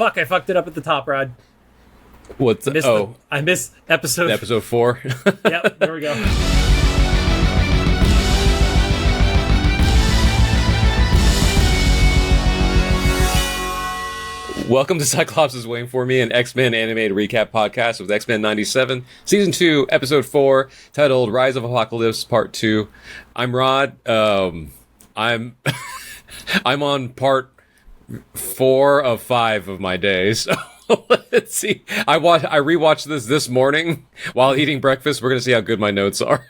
Fuck, I fucked it up at the top, Rod. What's I missed episode 4. Yep, there we go. Welcome to Cyclops is Waiting for Me, an X-Men animated recap podcast with X-Men 97, Season 2, Episode 4, titled Rise of Apocalypse, Part 2. I'm Rod. I'm I'm on part 4 of 5 of my days. So let's see. I rewatched this morning while eating breakfast. We're going to see how good my notes are.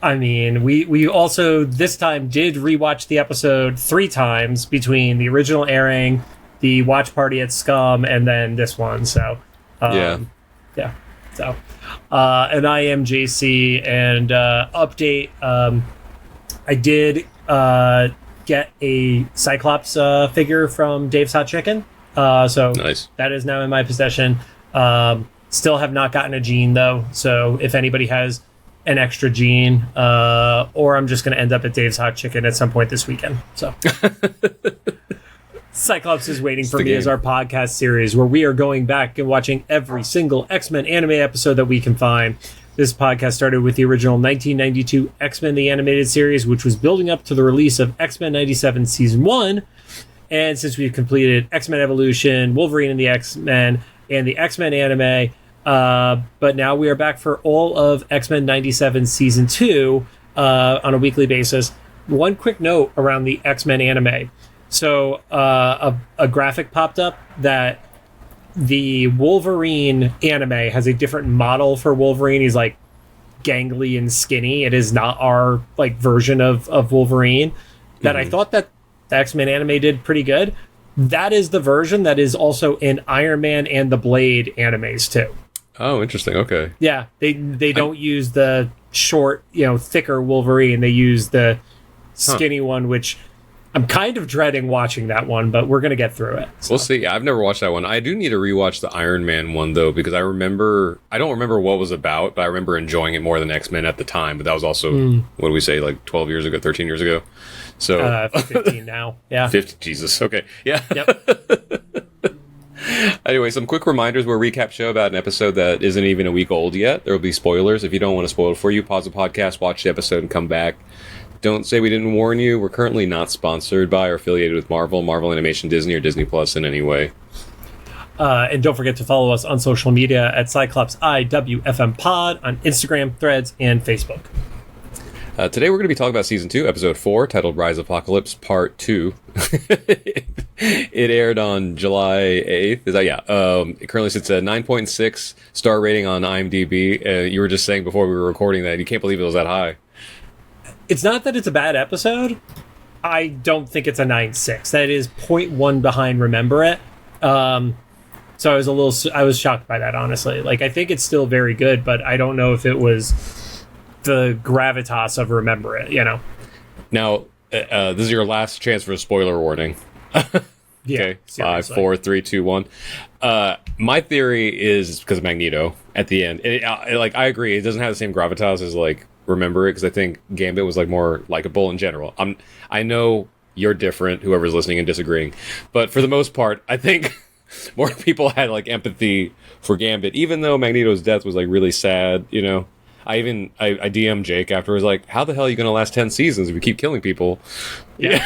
I mean, we also this time did rewatch the episode 3 times between the original airing, the watch party at Scum, and then this one. So, yeah. So, and I am JC, and update. I did get a Cyclops figure from Dave's Hot Chicken. So nice. That is now in my possession. Still have not gotten a gene though. So if anybody has an extra gene, or I'm just going to end up at Dave's Hot Chicken at some point this weekend. So Cyclops is Waiting for Me is our podcast series where we are going back and watching every single X-Men anime episode that we can find. This podcast started with the original 1992 X-Men the Animated Series, which was building up to the release of X-Men 97 Season 1. And since we've completed X-Men Evolution, Wolverine and the X-Men, and the X-Men anime, but now we are back for all of X-Men 97 Season 2 on a weekly basis. One quick note around the X-Men anime. So a graphic popped up that the Wolverine anime has a different model for Wolverine. He's like gangly and skinny. It is not our like version of Wolverine. That I thought that the X-Men anime did pretty good. That is the version that is also in Iron Man and the Blade animes too. Oh, interesting. Okay. Yeah, they don't use the short, thicker Wolverine. They use the skinny one, which I'm kind of dreading watching that one, but we're going to get through it. So. We'll see. I've never watched that one. I do need to rewatch the Iron Man one, though, because I don't remember what it was about, but I remember enjoying it more than X-Men at the time. But that was also, what do we say, like 12 years ago, 13 years ago? So 15 now. Yeah. 50. Jesus. Okay. Yeah. Yep. Anyway, some quick reminders. We're a recap show about an episode that isn't even a week old yet. There will be spoilers. If you don't want to spoil it for you, pause the podcast, watch the episode, and come back. Don't say we didn't warn you. We're currently not sponsored by or affiliated with Marvel Animation, Disney, or Disney Plus in any way. And don't forget to follow us on social media at Cyclops IWFM Pod on Instagram, Threads, and Facebook. Today we're going to be talking about Season 2, Episode 4, titled Rise of Apocalypse, Part 2. It aired on July 8th. Is that, yeah. It currently sits at 9.6 star rating on IMDb. You were just saying before we were recording that you can't believe it was that high. It's not that it's a bad episode. I don't think it's a 9.6. That is 0.1 behind Remember It. So I was shocked by that, honestly. Like, I think it's still very good, but I don't know if it was the gravitas of Remember It, Now, this is your last chance for a spoiler warning. Yeah, okay, 5, 4, 3, 2, 1. My theory is because of Magneto at the end. I agree. It doesn't have the same gravitas as, Remember It, because I think Gambit was, more likable in general. I know you're different, whoever's listening and disagreeing. But for the most part, I think more people had, empathy for Gambit, even though Magneto's death was, really sad, I DM'd Jake afterwards, how the hell are you going to last 10 seasons if you keep killing people? Yeah.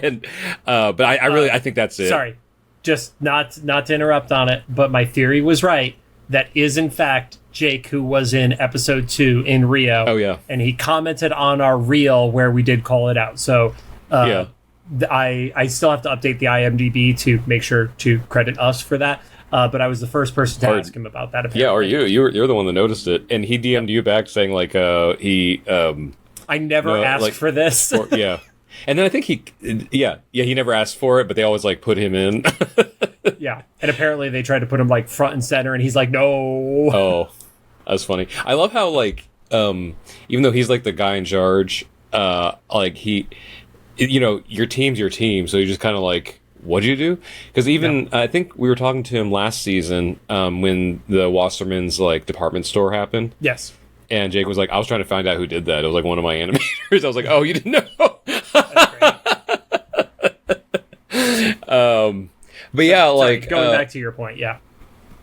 And but I think that's it. Sorry, just not to interrupt on it, but my theory was right. That is, in fact, Jake, who was in episode 2 in Rio. Oh, yeah. And he commented on our reel where we did call it out. So yeah. I still have to update the IMDb to make sure to credit us for that. But I was the first person to ask him about that. Apparently. Yeah, or you're the one that noticed it. And he DM'd you back saying, I never asked for this. Yeah. And then I think he never asked for it, but they always, put him in. Yeah. And apparently they tried to put him, front and center, and he's like, no. Oh, that's funny. I love how, even though he's, the guy in charge, he, your team's your team, so you're just kind of what'd you do? Because even, I think we were talking to him last season when the Wasserman's, department store happened. Yes. And Jake was I was trying to find out who did that. It was one of my animators. I was oh, you didn't know? That's great. But yeah, Sorry, like going back to your point, yeah.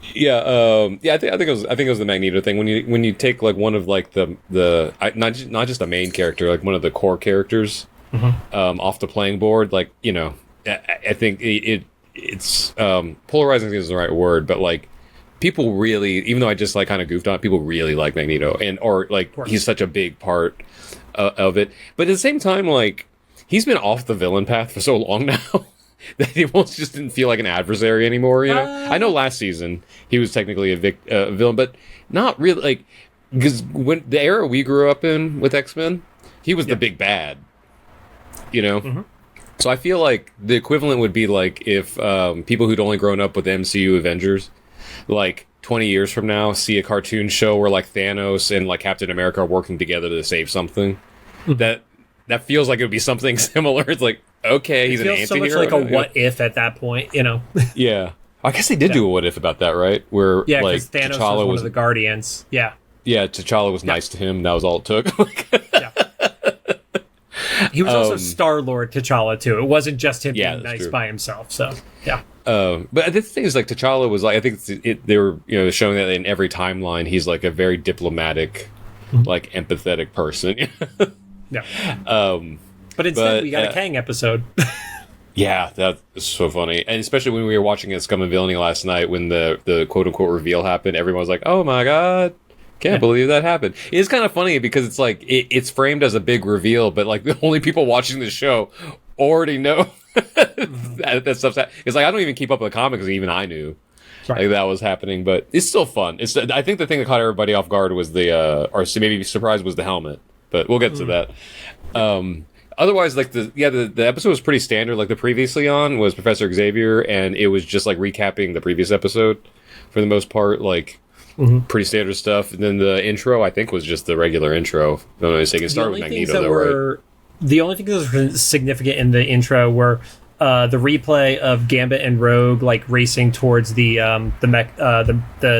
I think it was the Magneto thing when you take like one of like not just a main character, like one of the core characters off the playing board, like, you know, I think it's polarizing is the right word, but like people really, even though I just like kind of goofed on it, people really like Magneto, or like he's such a big part of it. But at the same time, like he's been off the villain path for so long now that he almost just didn't feel like an adversary anymore. You know, I know last season he was technically a villain, but not really. Like, because when the era we grew up in with X-Men, he was the big bad. You know. So I feel like the equivalent would be like if people who'd only grown up with the MCU Avengers, like 20 years from now, see a cartoon show where like Thanos and like Captain America are working together to save something. That feels like it would be something similar. It's like, okay, he's an anti-hero. It feels so much like a what if at that point, you know? Yeah. I guess they did do a what if about that, right? Where like Thanos was one of the Guardians. Yeah. Yeah, T'Challa was nice to him. That was all it took. Yeah. He was also Star-Lord T'Challa, too. It wasn't just him being nice by himself, so, yeah. But the thing is, like, T'Challa was, like, I think they were, you know, showing that in every timeline, he's, like, a very diplomatic, like, empathetic person. Yeah. But instead, we got a Kang episode. Yeah, that is so funny. And especially when we were watching it Scum and Villainy last night, when the quote-unquote reveal happened, everyone was like, oh, my God. Can't believe that happened. It's kind of funny because it's like it's framed as a big reveal, but like the only people watching the show already know that stuff's happening. It's like I don't even keep up with the comics, even I knew like that was happening. But it's still fun. I think the thing that caught everybody off guard was or maybe surprised was the helmet. But we'll get to that. Otherwise, like the episode was pretty standard. Like the previously on was Professor Xavier, and it was just like recapping the previous episode for the most part. Like. Pretty standard stuff. And then the intro, I think, was just the regular intro. If I'm not mistaken. It started with Magneto, though, right? The only things that were significant in the intro were the replay of Gambit and Rogue like racing towards the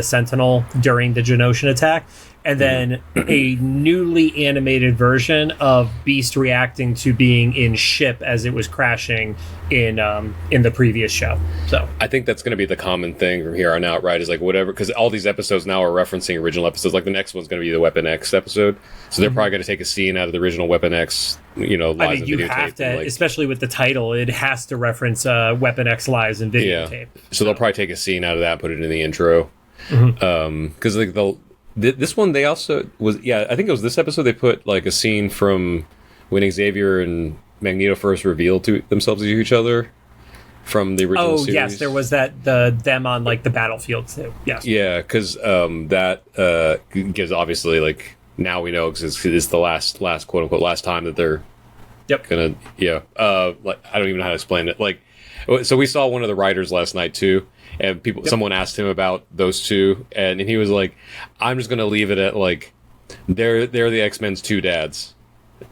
Sentinel during the Genoshan attack, and then a newly animated version of Beast reacting to being in ship as it was crashing in the previous show. So I think that's going to be the common thing from here on out, right? Is like whatever, because all these episodes now are referencing original episodes. Like the next one's going to be the Weapon X episode, so they're probably going to take a scene out of the original Weapon X. You know, lives I mean, you have to, like, especially with the title, it has to reference Weapon X lives and videotape. So they'll probably take a scene out of that, and put it in the intro, because like this one they also was I think it was this episode they put like a scene from when Xavier and Magneto first revealed to themselves to each other from the original series. Yes, there was them on like the battlefield too. Yes. Yeah, because that gives obviously like now we know because it's the last quote unquote last time that they're gonna like I don't even know how to explain it. Like, so we saw one of the writers last night too. And someone asked him about those two, and he was like, "I'm just gonna leave it at like, they're the X-Men's two dads,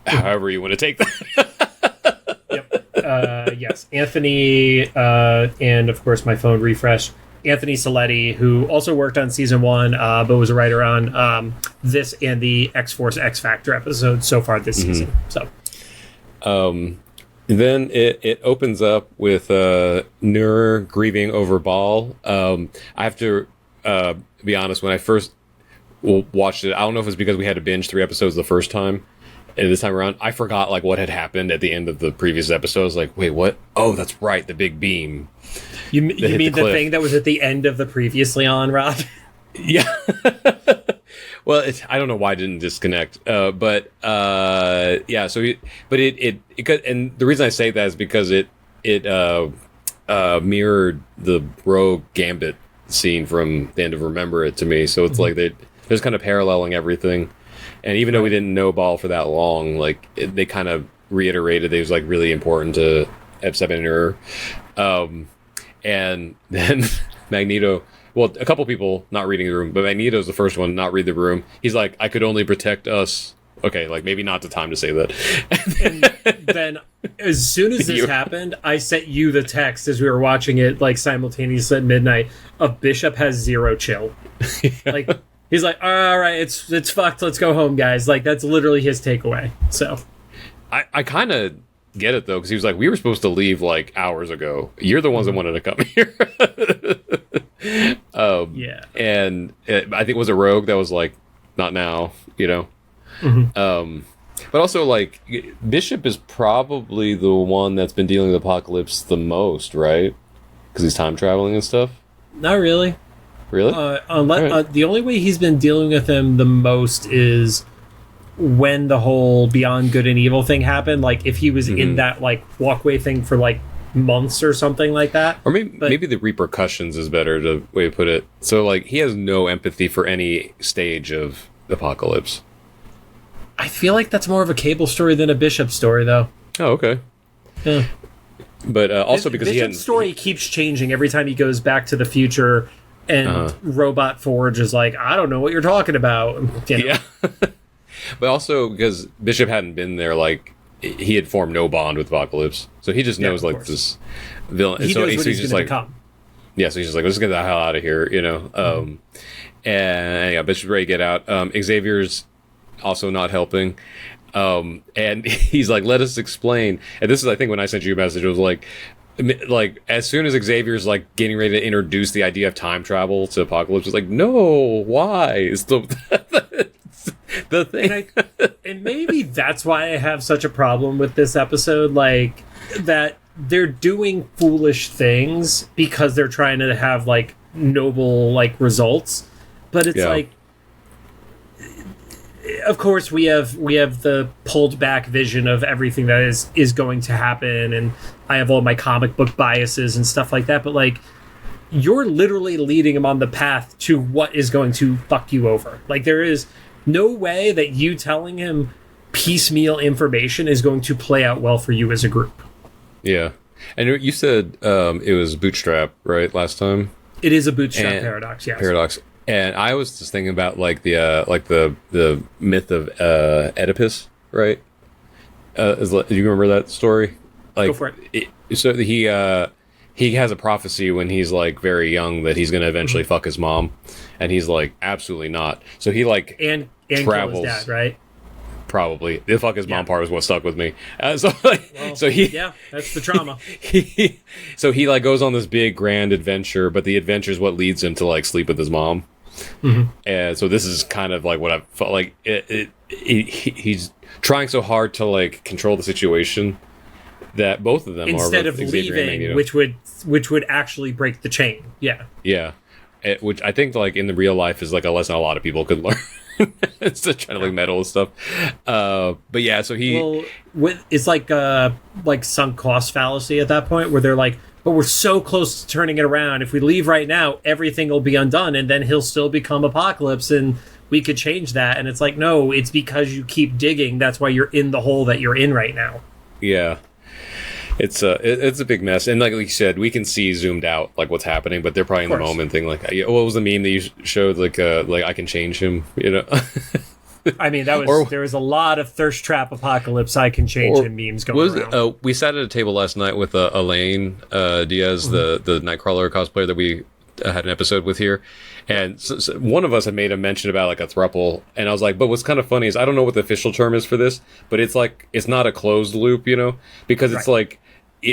however you want to take that." Yes, Anthony, and of course my phone refreshed. Anthony Saletti, who also worked on season 1, but was a writer on this and the X-Force X Factor episode so far this season. So, then it opens up with Nur grieving over Ball. I have to be honest, when I first watched it, I don't know if it's because we had to binge 3 episodes the first time, and this time around, I forgot like what had happened at the end of the previous episodes. Like, wait, what? Oh, that's right, the big beam. You mean the thing that was at the end of the previously on, Rob? Yeah. Well, I don't know why I didn't disconnect, but yeah. So, and the reason I say that is because it mirrored the Rogue Gambit scene from the end of Remember It to me. So it's like they're just kind of paralleling everything. And even though we didn't know Ball for that long, like they kind of reiterated it was like really important to F7 and her. And then Magneto. Well, a couple people not reading the room, but Magneto's the first one not read the room. He's like, I could only protect us. Okay, like maybe not the time to say that. And then as soon as this happened, I sent you the text as we were watching it like simultaneously at midnight of Bishop has 0 chill. Like he's like, all right, it's fucked. Let's go home, guys. Like that's literally his takeaway. So I kind of get it though, because he was like, we were supposed to leave like hours ago. You're the ones that wanted to come here. And I think it was a Rogue that was like, not now, but also like Bishop is probably the one that's been dealing with Apocalypse the most, right? Because he's time traveling and stuff. Not really. Really? The only way he's been dealing with him the most is when the whole Beyond Good and Evil thing happened. Like if he was in that like walkway thing for like months or something like that. Or maybe the repercussions is better the way to put it. So like he has no empathy for any stage of Apocalypse. I feel like that's more of a Cable story than a Bishop story, though. Oh, okay. Yeah. But also because Bishop's story keeps changing every time he goes back to the future, and Robot Forge is like, I don't know what you're talking about. Yeah. But also because Bishop hadn't been there, like he had formed no bond with Apocalypse, so he just knows like this villain. He so knows what he's just going like, to become. Yeah, so he's just like, let's get the hell out of here, And yeah, Bishop's ready to get out. Xavier's also not helping. And he's like, let us explain. And this is, I think, when I sent you a message, it was like as soon as Xavier's like getting ready to introduce the idea of time travel to Apocalypse, it's like, no, why? It's the thing. And maybe that's why I have such a problem with this episode, like that they're doing foolish things because they're trying to have like noble like results, but it's like, of course we have the pulled back vision of everything that is going to happen, and I have all my comic book biases and stuff like that, but like you're literally leading him on the path to what is going to fuck you over. Like there is no way that you telling him piecemeal information is going to play out well for you as a group. Yeah. And you said it was Bootstrap, right, last time? It is a Bootstrap paradox, yes. Paradox. And I was just thinking about like the myth of Oedipus, right? Do you remember that story? Like, go for it. So he has a prophecy when he's like very young that he's going to eventually fuck his mom, and he's like, absolutely not. So he like and travels. Kill his dad, right? Probably the fuck his mom part is what stuck with me. That's the trauma. So he like goes on this big grand adventure, but the adventure is what leads him to like sleep with his mom. And so this is kind of like what I felt like. He's trying so hard to like control the situation that both of them instead are of leaving, which would actually break the chain. Yeah. Which I think like in the real life is like a lesson a lot of people could learn. It's just trying to like meddle with stuff. But yeah, so it's like sunk cost fallacy at that point where they're like, but we're so close to turning it around. If we leave right now, everything will be undone, and then he'll still become Apocalypse, and we could change that. And it's like, no, it's because you keep digging. That's why you're in the hole that you're in right now. Yeah. It's a big mess, and like you said, we can see zoomed out like what's happening, but they're probably in the moment thing. Like, what was the meme that you showed? Like I can change him, I mean, there was a lot of thirst trap Apocalypse I can change him memes going around. We sat at a table last night with Elaine Diaz, the Nightcrawler cosplayer that we had an episode with here, and so one of us had made a mention about like a throuple, and I was like, but what's kind of funny is I don't know what the official term is for this, but it's like it's not a closed loop, because it's like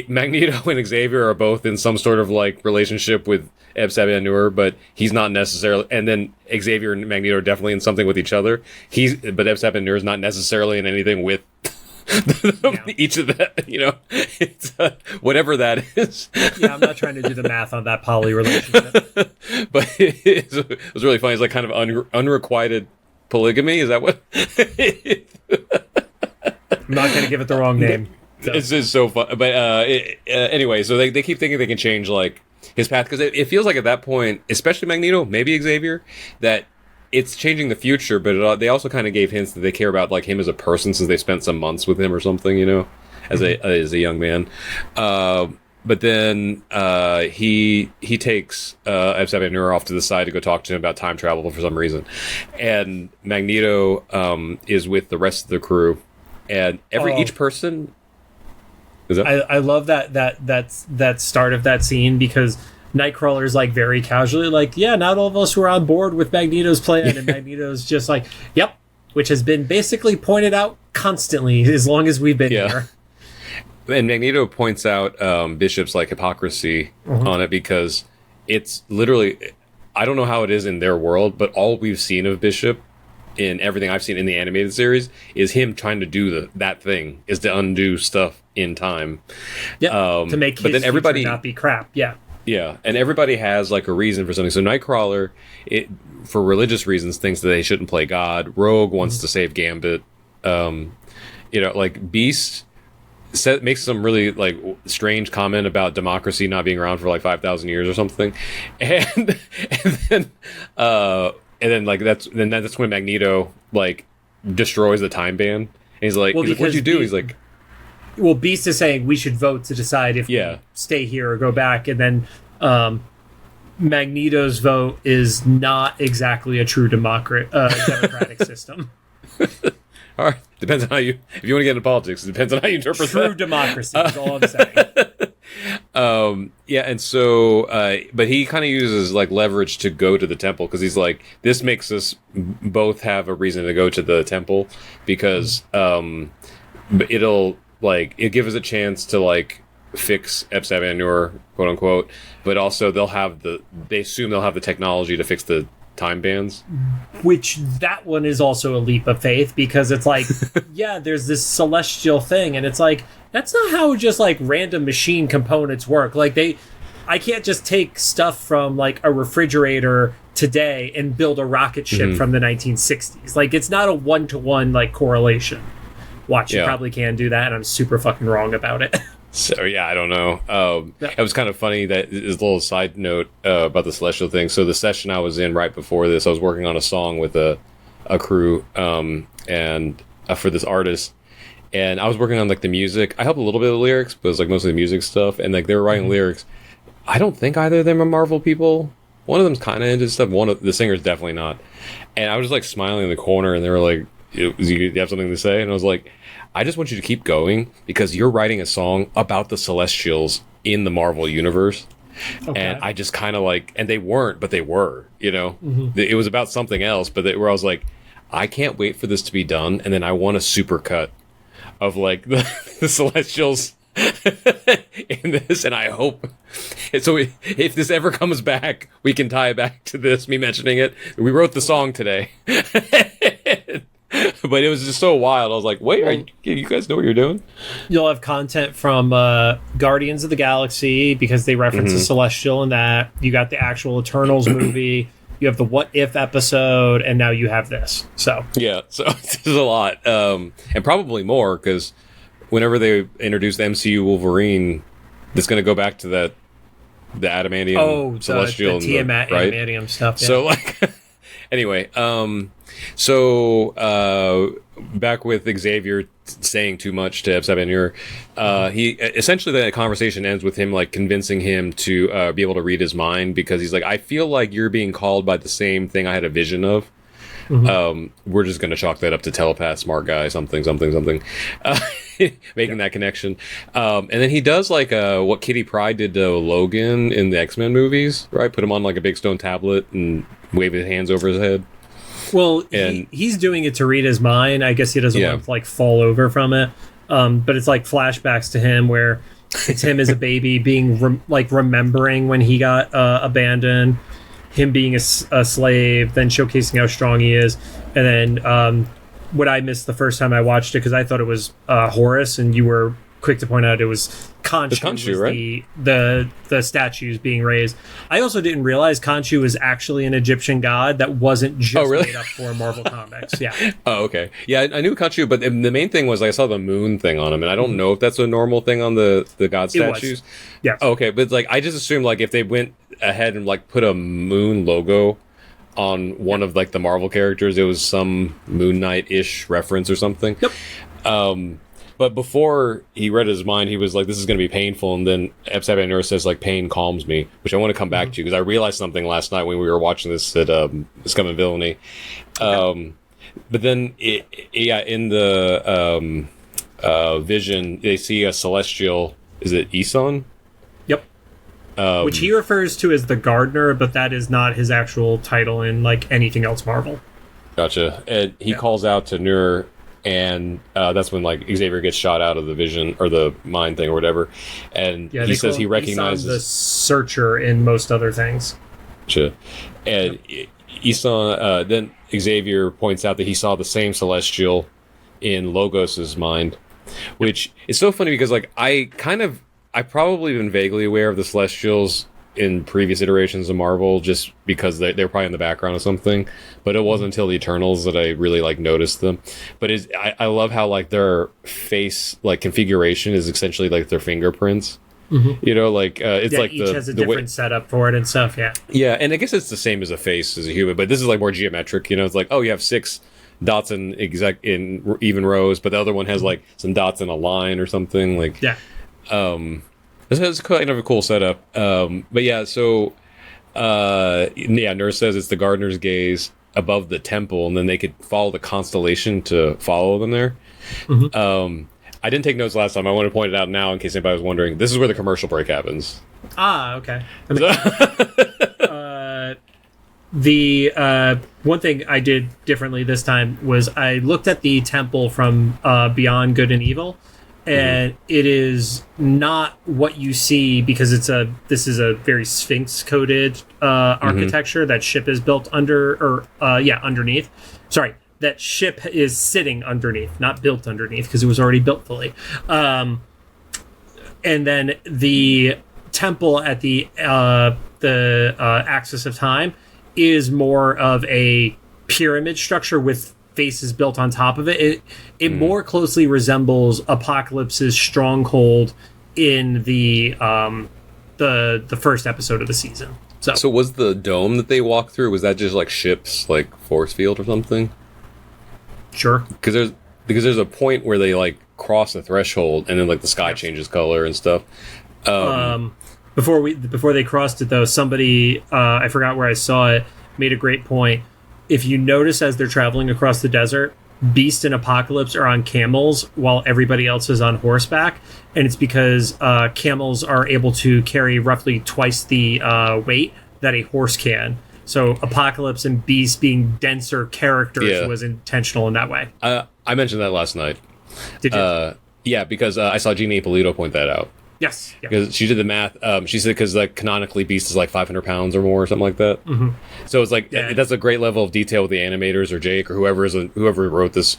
Magneto and Xavier are both in some sort of like relationship with Xavier and Magneto, but he's not necessarily, and then Xavier and Magneto are definitely in something with each other. But Xavier and Magneto is not necessarily in anything with each of them, it's whatever that is. Yeah, I'm not trying to do the math on that poly relationship. But it was really funny. It's like kind of unrequited polygamy. Is that what? I'm not going to give it the wrong name. So. It's just so fun. But anyway, so they keep thinking they can change like his path, because it feels like at that point, especially Magneto, maybe Xavier, that it's changing the future, but they also kind of gave hints that they care about like him as a person since they spent some months with him or something, as a young man. But then he takes Xavier and off to the side to go talk to him about time travel for some reason, and Magneto is with the rest of the crew, and each person. I love that start of that scene, because Nightcrawler's like very casually like, yeah, not all of us were on board with Magneto's plan, and Magneto's just like, yep, which has been basically pointed out constantly as long as we've been here. and Magneto points out Bishop's like hypocrisy on it, because it's literally, I don't know how it is in their world, but all we've seen of Bishop in everything I've seen in the animated series is him trying to do that thing, is to undo stuff in time. Yeah, to make his future not be crap. Yeah. Yeah, and everybody has like a reason for something. So Nightcrawler, for religious reasons, thinks that they shouldn't play God. Rogue wants to save Gambit. Like Beast makes some really like strange comment about democracy not being around for like 5,000 years or something, and then that's when Magneto like destroys the time band. And he's like, "What'd you do?" He's like, "Well, Beast is saying we should vote to decide if we stay here or go back," and then Magneto's vote is not exactly a true democratic system. All right, depends on how if you want to get into politics, it depends on how you interpret true democracy. Is all I'm saying. And so, but he kind of uses like leverage to go to the temple, because he's like, this makes us both have a reason to go to the temple, because it'll give us a chance to like fix Epsavanur, quote unquote, but also they assume they'll have the technology to fix the time bands, which that one is also a leap of faith, because it's like there's this celestial thing, and it's like, that's not how just like random machine components work. Like I can't just take stuff from like a refrigerator today and build a rocket ship from the 1960s. Like, it's not a one-to-one like correlation. You probably can do that, and I'm super fucking wrong about it. So I don't know. It was kind of funny, that this little side note about the celestial thing. So the session I was in right before this, I was working on a song with a crew, and for this artist, and I was working on like the music. I helped a little bit of the lyrics, but it was like mostly the music stuff, and like they were writing lyrics. I don't think either of them are Marvel people. One of them's kind of into stuff. One of the singer's definitely not. And I was just like smiling in the corner, and they were like, "You have something to say?" And I was like, I just want you to keep going, because you're writing a song about the Celestials in the Marvel universe. Okay. And I just kind of like, and they weren't, but they were, It was about something else, but where I was like, I can't wait for this to be done. And then I want a super cut of like the Celestials in this. And I hope, so if this ever comes back, we can tie it back to this, me mentioning it. We wrote the song today. But it was just so wild. I was like, wait, you guys know what you're doing? You'll have content from Guardians of the Galaxy, because they reference the Celestial in that. You got the actual Eternals movie. You have the What If episode, and now you have this. So there's a lot. And probably more, because whenever they introduce the MCU Wolverine, it's going to go back to the adamantium Celestial. The Tiamat adamantium stuff. Yeah. So, like... Anyway, so back with Xavier saying too much to Epsavanur, he essentially, the conversation ends with him like convincing him to be able to read his mind, because he's like, I feel like you're being called by the same thing I had a vision of. We're just going to chalk that up to telepath, smart guy, something, making that connection. And then he does like what Kitty Pryde did to Logan in the X-Men movies, right? Put him on like a big stone tablet and wave his hands over his head. Well, he's doing it to read his mind. I guess he doesn't want to like fall over from it. But it's like flashbacks to him, where it's him as a baby being remembering when he got abandoned, him being a slave, then showcasing how strong he is. And then what I missed the first time I watched it, because I thought it was Horus, and you were quick to point out it was Khonshu, right? The statues being raised. I also didn't realize Khonshu was actually an Egyptian god that wasn't just made up for Marvel Comics. Yeah. Oh, okay. Yeah, I knew Khonshu, but the main thing was I saw the moon thing on him, and I don't know if that's a normal thing on the god statues. Yeah. Oh, okay, but like I just assumed like if they went ahead and like put a moon logo on one of like the Marvel characters, it was some Moon Knight-ish reference or something. Yep. But before he read his mind, he was like, this is going to be painful. And then Epsavanur says, like, pain calms me, which I want to come back to, because I realized something last night when we were watching this at Scum and Villainy. But then, in the vision, they see a celestial, is it Eson? Yep. Which he refers to as the Gardener, but that is not his actual title in, like, anything else Marvel. Gotcha. And he calls out to Nur, and that's when like Xavier gets shot out of the vision or the mind thing or whatever, and he says he recognizes the Searcher in most other things. Sure. And then Xavier points out that he saw the same Celestial in Logos's mind, which is so funny because like I probably been vaguely aware of the Celestials in previous iterations of Marvel just because they're probably in the background or something, but it wasn't until the Eternals that I really like noticed them. But I love how like their face like configuration is essentially like their fingerprints. Mm-hmm. You know, like it's like each has a different setup for it and stuff. Yeah, and I guess it's the same as a face as a human, but this is like more geometric. You know, it's like, oh, you have 6 dots in even rows, but the other one has like some dots in a line or something. Like, it's kind of a cool setup. But yeah, so Nurse says it's the gardener's gaze above the temple, and then they could follow the constellation to follow them there. Mm-hmm. I didn't take notes last time. I want to point it out now in case anybody was wondering. This is where the commercial break happens. Okay. The one thing I did differently this time was I looked at the temple from Beyond Good and Evil, and it is not what you see because this is a very Sphinx-coded architecture that ship is built underneath. Sorry. That ship is sitting underneath, not built underneath, because it was already built fully. And then the temple at the axis of time is more of a pyramid structure with faces built on top of it. It more closely resembles Apocalypse's stronghold in the first episode of the season. So was the dome that they walked through, was that just like ship's like force field or something? Sure. Because there's a point where they like cross the threshold and then like the sky changes color and stuff. Before they crossed it though, somebody I forgot where I saw it made a great point. If you notice as they're traveling across the desert, Beast and Apocalypse are on camels while everybody else is on horseback, and it's because camels are able to carry roughly twice the weight that a horse can. So Apocalypse and Beast being denser characters was intentional in that way. I mentioned that last night. Did you? Yeah, because I saw Jeannie Ippolito point that out. Yes. Because she did the math. She said because like canonically Beast is like 500 pounds or more or something like that. Mm-hmm. So it's like that's a great level of detail with the animators or Jake or whoever wrote this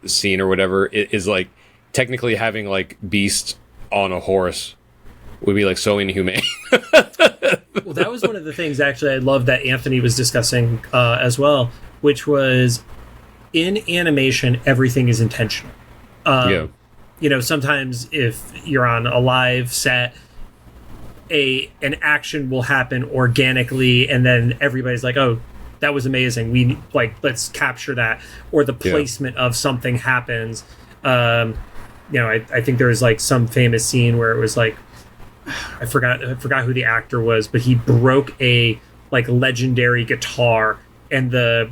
scene or whatever. It is like technically having like Beast on a horse would be like so inhumane. Well, that was one of the things actually I love that Anthony was discussing as well, which was in animation everything is intentional. Sometimes if you're on a live set, an action will happen organically, and then everybody's like, "Oh, that was amazing. Let's capture that." Or the placement of something happens. I think there was like some famous scene where it was like, I forgot who the actor was, but he broke a like legendary guitar, and the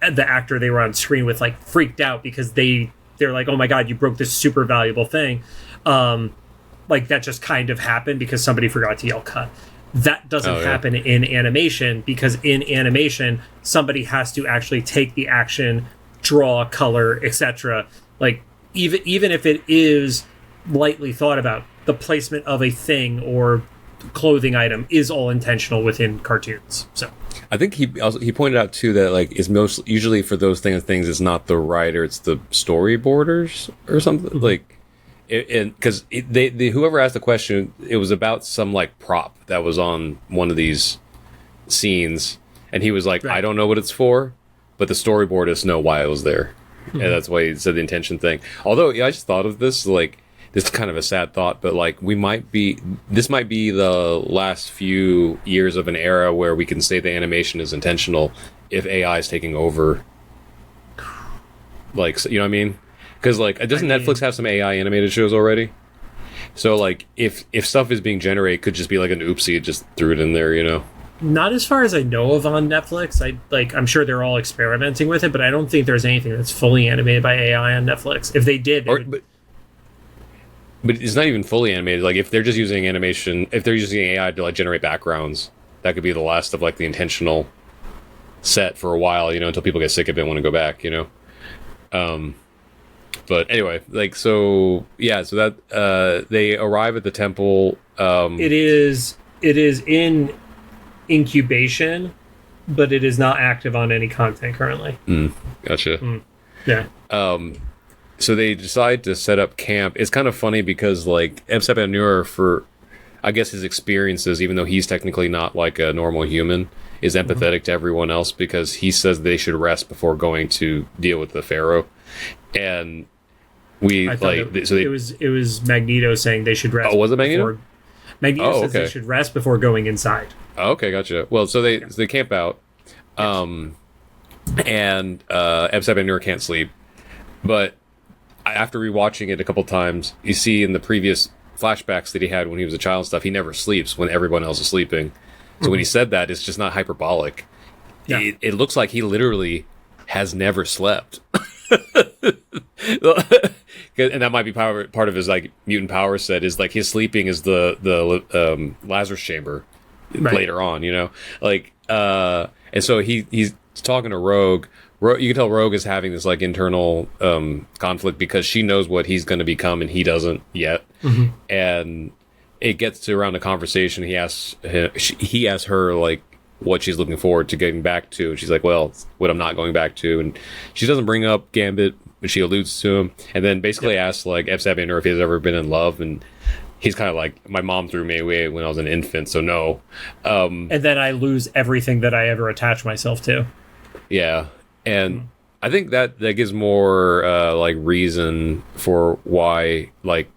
actor they were on screen with like freaked out because they're like, oh my god, you broke this super valuable thing. Like that just kind of happened because somebody forgot to yell cut. That doesn't happen in animation because in animation somebody has to actually take the action, draw, color, etc. Like even if it is lightly thought about, the placement of a thing or clothing item is all intentional within cartoons. So I think he pointed out too that like is most usually for those things it's not the writer, it's the storyboarders or something. Mm-hmm. Like because they whoever asked the question, it was about some like prop that was on one of these scenes, and he was like, I don't know what it's for, but the storyboardists know why it was there. Mm-hmm. And that's why he said the intention thing. Although I just thought of this like. This is kind of a sad thought, but like this might be the last few years of an era where we can say the animation is intentional if AI is taking over. Like, you know what I mean? Because like, doesn't Netflix have some AI animated shows already? So like, if stuff is being generated, it could just be like an oopsie, just threw it in there, you know? Not as far as I know of on Netflix. I'm sure they're all experimenting with it, but I don't think there's anything that's fully animated by AI on Netflix. If they did, But it's not even fully animated. Like if they're just using animation, if they're using AI to like generate backgrounds, that could be the last of like the intentional set for a while, until people get sick of it and want to go back, But anyway, like, so that they arrive at the temple. It is in incubation, but it is not active on any content currently. Gotcha. Yeah. So they decide to set up camp. It's kind of funny because, like, Xavier and Magneto, for I guess his experiences, even though he's technically not like a normal human, is empathetic to everyone else because he says they should rest before going to deal with the Pharaoh. And it was Magneto saying they should rest. Oh, was it Magneto? Magneto says they should rest before going inside. Oh, okay, gotcha. Well, so they camp out, and Xavier and Magneto can't sleep. But after rewatching it a couple times, you see in the previous flashbacks that he had when he was a child and stuff, he never sleeps when everyone else is sleeping. So when he said that, it's just not hyperbolic. Yeah. It looks like he literally has never slept. And that might be part of his like mutant power set is like his sleeping is the Lazarus chamber later on, you know, like and so he's talking to Rogue. You can tell Rogue is having this like internal conflict because she knows what he's going to become and he doesn't yet. And it gets to around the conversation. He asks her like what she's looking forward to getting back to, and she's like, well, what I'm not going back to. And she doesn't bring up Gambit, but she alludes to him, and then basically asks like Xavier if he's ever been in love, and he's kind of like, my mom threw me away when I was an infant, so no. And then I lose everything that I ever attach myself to. Yeah, and I think that gives more like reason for why like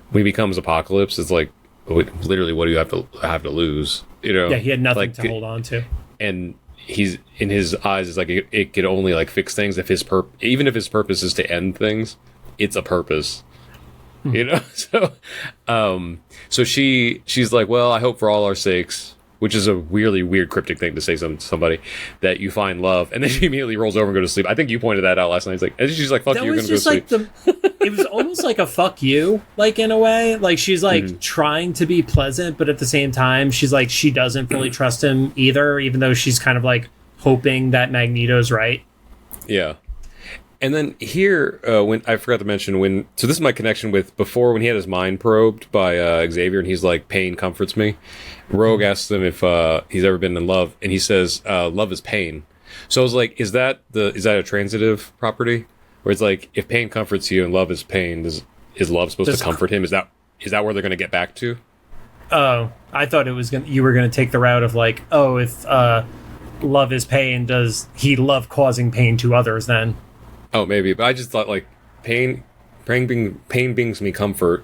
when he becomes Apocalypse, it's like literally what do you have to lose? You know? Yeah, he had nothing to hold on to. And he's in his eyes, it's like it could only like fix things if even if his purpose is to end things, it's a purpose. You know? So she's like, well, I hope for all our sakes, which is a really weird cryptic thing to say to somebody, that you find love, and then she immediately rolls over and goes to sleep. I think you pointed that out last night. It's like, and she's like, fuck you, you're gonna go to sleep. It was almost like a fuck you, like in a way. Like she's like trying to be pleasant, but at the same time, she's like, she doesn't fully trust him either, even though she's kind of like hoping that Magneto's right. Yeah. And then here, when I forgot to mention so this is my connection with before when he had his mind probed by Xavier, and he's like, pain comforts me. Rogue asks him if he's ever been in love, and he says, love is pain. So I was like, is that a transitive property? Where it's like, if pain comforts you and love is pain, is love supposed to comfort him? Is that where they're going to get back to? Oh, I thought you were going to take the route of like, oh, if love is pain, does he love causing pain to others then? Oh, maybe, but I just thought like pain brings me comfort.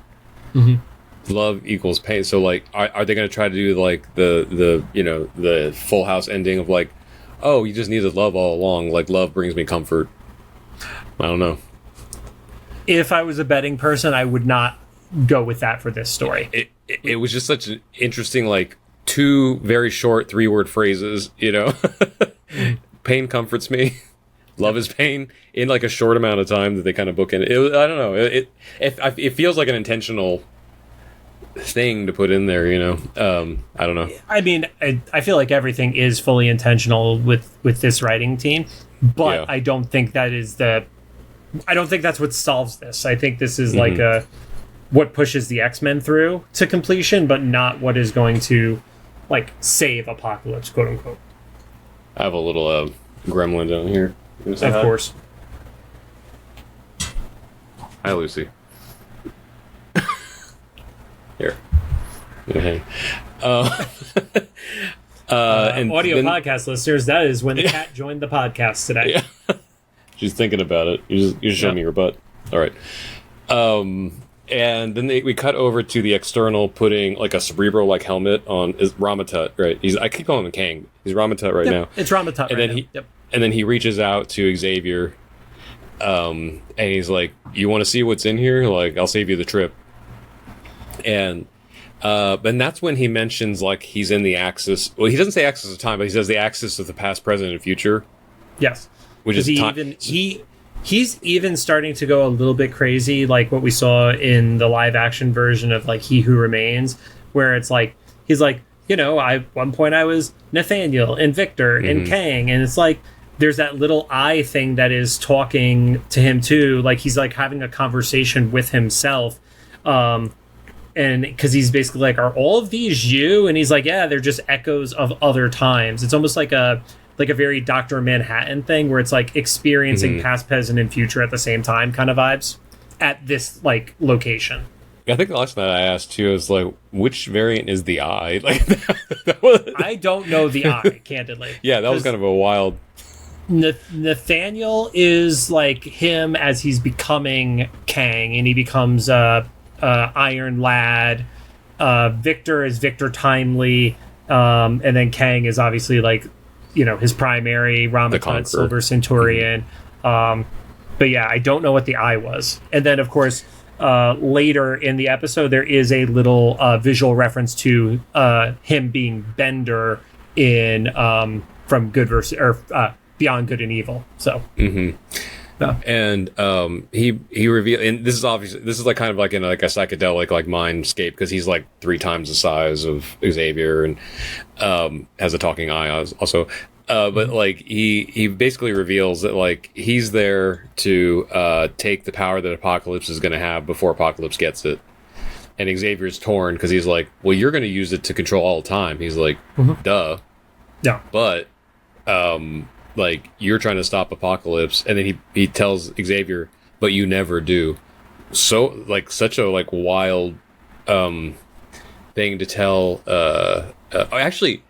Love equals pain. So like, are they going to try to do like the Full House ending of like, oh, you just needed love all along. Like love brings me comfort. I don't know. If I was a betting person, I would not go with that for this story. It was just such an interesting, like, two very short 3-word phrases, you know? Pain comforts me. Love is pain, in like a short amount of time that they kind of book in. I don't know. It feels like an intentional thing to put in there, you know? I don't know. I mean, I feel like everything is fully intentional with this writing team, but I don't think that is I don't think that's what solves this. I think this is like what pushes the X-Men through to completion, but not what is going to like save Apocalypse, quote unquote. I have a little gremlin down here. Of course. Hi, Lucy. Here. Okay. And audio podcast listeners, that is when the cat joined the podcast today. Yeah. She's thinking about it. You just show me your butt. All right. And then we cut over to the external, putting like a Cerebro-like helmet on is Ramatut, right? I keep calling him Kang. He's Ramatut now. It's Ramatut And then he reaches out to Xavier, and he's like, "You want to see what's in here? Like, I'll save you the trip." And that's when he mentions like he's in the axis. Well, he doesn't say axis of time, but he says the axis of the past, present, and future. Yes. Which is he's even starting to go a little bit crazy, like what we saw in the live action version of like He Who Remains, where it's like he's like, you know, one point I was Nathaniel and Victor and Kang, and it's like, there's that little eye thing that is talking to him too. Like he's like having a conversation with himself. And because he's basically like, are all of these you? And he's like, yeah, they're just echoes of other times. It's almost like a very Dr. Manhattan thing where it's like experiencing past, present, and future at the same time kind of vibes at this like location. I think the last night I asked too is like, which variant is the eye? Like, that was... I don't know the eye, candidly. Yeah, that was kind of a wild. Nathaniel is like him as he's becoming Kang, and he becomes Iron Lad. Victor is Victor Timely, and then Kang is obviously like, you know, his primary Ramadan Silver Centurion. But yeah, I don't know what the eye was. And then of course, later in the episode, there is a little visual reference to him being Bender in from Good versus Beyond Good and Evil. So. And he revealed, and this is like kind of like in like a psychedelic like mindscape, because he's like 3 times the size of Xavier and has a talking eye also. But like he basically reveals that like he's there to take the power that Apocalypse is going to have before Apocalypse gets it. And Xavier's torn because he's like, well, you're going to use it to control all the time. He's like, duh. Yeah. But like you're trying to stop Apocalypse, and then he tells Xavier, but you never do. So like such a like wild thing to tell. Actually,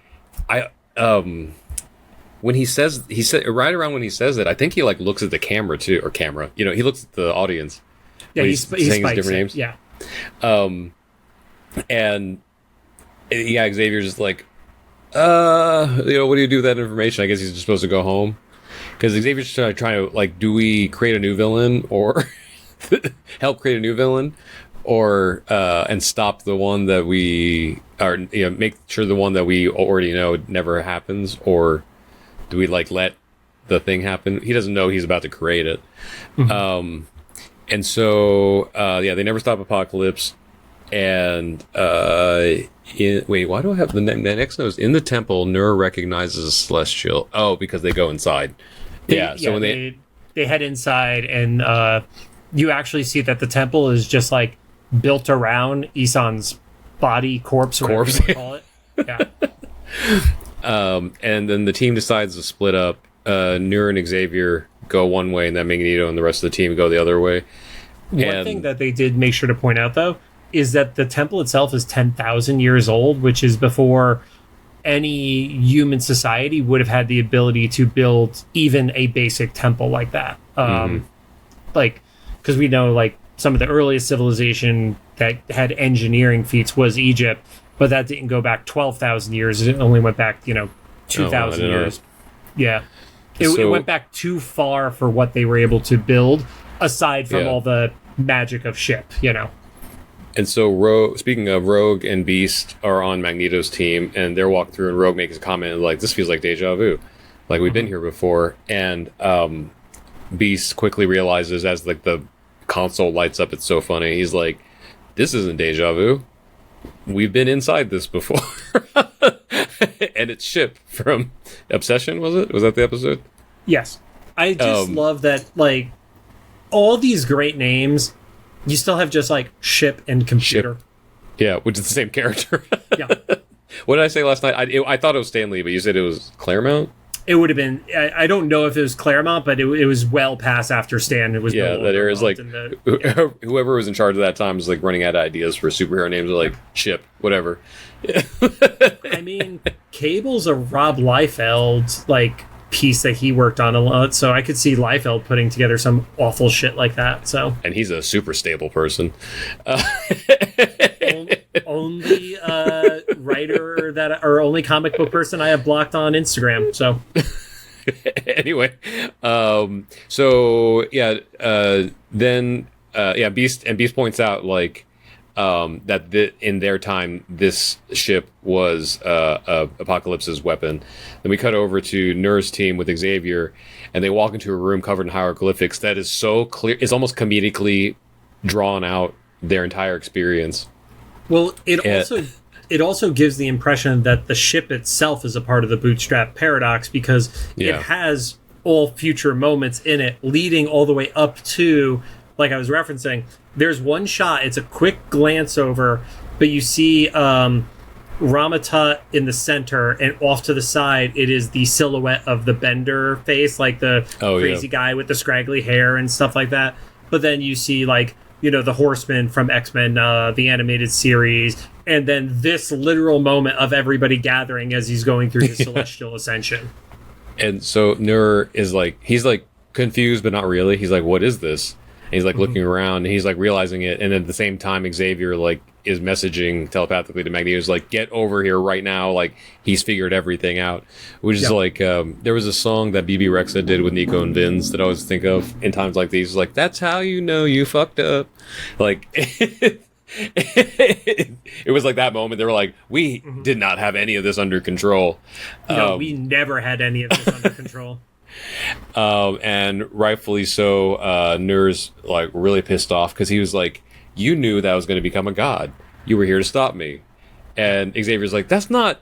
when he said right around when he says it, I think he like looks at the camera too, or camera. You know, he looks at the audience. Yeah, he's saying his different names. Yeah. And yeah, Xavier's just like, you know, what do you do with that information? I guess he's just supposed to go home, because Xavier's trying to like, do we create a new villain or help create a new villain, or and stop the one that we are, you know, make sure the one that we already know never happens, or do we like let the thing happen? He doesn't know he's about to create it. And so yeah, they never stop Apocalypse. And wait, why do I have the next note is in the temple? Nur recognizes a celestial. Oh, because they go inside. So when they head inside, and you actually see that the temple is just like built around Isan's body, corpse, whatever you want to call it. Yeah. And then the team decides to split up. Nur and Xavier go one way, and then Magneto and the rest of the team go the other way. One thing that they did make sure to point out, though, is that the temple itself is 10,000 years old, which is before any human society would have had the ability to build even a basic temple like that. Like, because we know, like, some of the earliest civilization that had engineering feats was Egypt, but that didn't go back 12,000 years. It only went back, 2,000 years. Yeah. It went back too far for what they were able to build, aside from all the magic of ship, And so, speaking of, Rogue and Beast are on Magneto's team, and they're walking through, and Rogue makes a comment like, this feels like deja vu. Like, we've been here before. And Beast quickly realizes, as like the console lights up, it's so funny. He's like, this isn't deja vu. We've been inside this before. And it's Ship from Obsession, was it? Was that the episode? Yes. I just love that, like, all these great names, you still have just, like, Ship and Computer. Ship. Yeah, which is the same character. Yeah. What did I say last night? I thought it was Stan Lee, but you said it was Claremont? It would have been, I don't know if it was Claremont, but it was well past after Stan. It was that era is like, whoever was in charge of that time was like running out of ideas for superhero names, like Ship, whatever. I mean, Cable's a Rob Liefeld, like, piece that he worked on a lot, so I could see Liefeld putting together some awful shit like that. So, and he's a super stable person. Only writer or only comic book person I have blocked on Instagram. So anyway, so yeah, then Beast points out like that in their time this ship was Apocalypse's weapon. Then we cut over to Nur's team with Xavier, and they walk into a room covered in hieroglyphics that is so clear, it's almost comedically drawn out their entire experience. Well, it also gives the impression that the ship itself is a part of the Bootstrap paradox, because it has all future moments in it, leading all the way up to, like I was referencing, there's one shot, it's a quick glance over, but you see Ramatut in the center, and off to the side, it is the silhouette of the Bender face, like the crazy guy with the scraggly hair and stuff like that. But then you see, like, you know, the Horseman from X-Men, the animated series, and then this literal moment of everybody gathering as he's going through his celestial ascension. And so Nur is like, he's like confused, but not really. He's like, what is this? And he's like looking around, and he's like realizing it. And at the same time, Xavier like is messaging telepathically to Magneto, is like, get over here right now. Like, he's figured everything out, which is like, there was a song that BB Rexa did with Nico and Vince that I always think of in times like these. Like, that's how you know you fucked up. Like, it was like that moment. They were like, we did not have any of this under control. No, we never had any of this under control. And rightfully so, Nur's like really pissed off because he was like, you knew that I was going to become a god. You were here to stop me. And Xavier's like, that's not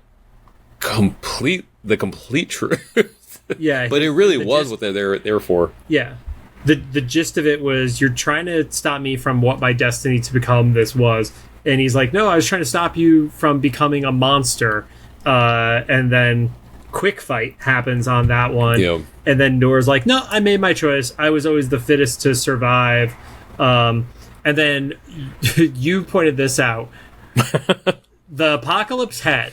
the complete truth. Yeah. But it really was what they're there for. Yeah. The gist of it was, you're trying to stop me from what my destiny to become this was. And he's like, no, I was trying to stop you from becoming a monster. And then quick fight happens on that one. Yep. And then Nora's like, no, I made my choice. I was always the fittest to survive. And then you pointed this out. The Apocalypse head.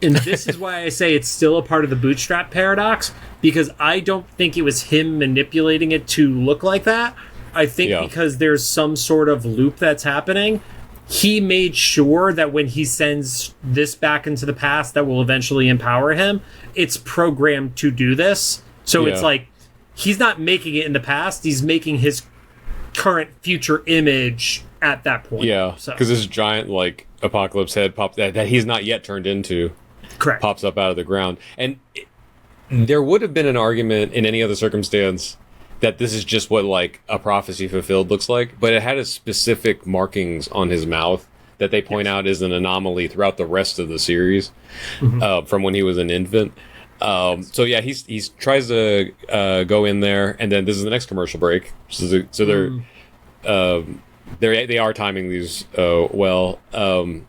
And this is why I say it's still a part of the bootstrap paradox, because I don't think it was him manipulating it to look like that. I think because there's some sort of loop that's happening, he made sure that when he sends this back into the past that will eventually empower him, it's programmed to do this. So it's like, he's not making it in the past, he's making his current future image at that point. Yeah, because this giant like Apocalypse head that he's not yet turned into, correct, pops up out of the ground. And there would have been an argument in any other circumstance that this is just what like a prophecy fulfilled looks like, but it had a specific markings on his mouth that they point out as an anomaly throughout the rest of the series, from when he was an infant. So yeah, he's tries to go in there, and then this is the next commercial break. So they are timing these well. Then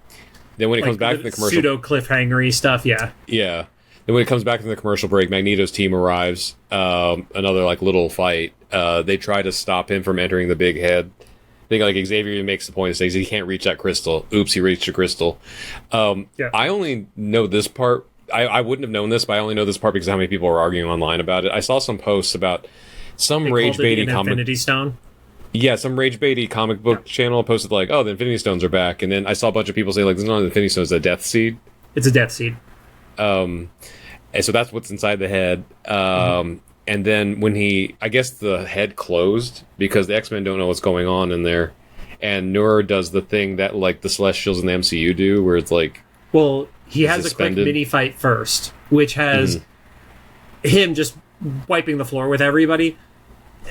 when it comes back to the commercial, pseudo cliffhangery stuff, yeah. Then when it comes back to the commercial break, Magneto's team arrives. Another like little fight. They try to stop him from entering the big head. I think like Xavier makes the point and says he can't reach that crystal. Oops, he reached a crystal. I only know this part. I wouldn't have known this, but I only know this part because how many people were arguing online about it. I saw some posts about some rage baity Infinity Stone. Yeah, some rage baity comic book channel posted like, "Oh, the Infinity Stones are back," and then I saw a bunch of people say like, "This is not an Infinity Stone; it's a Death Seed." It's a Death Seed. And so that's what's inside the head. And then when I guess the head closed because the X-Men don't know what's going on in there, and Nur does the thing that like the Celestials in the MCU do, where it's like, well, he has suspended. A quick mini fight first, which has him just wiping the floor with everybody.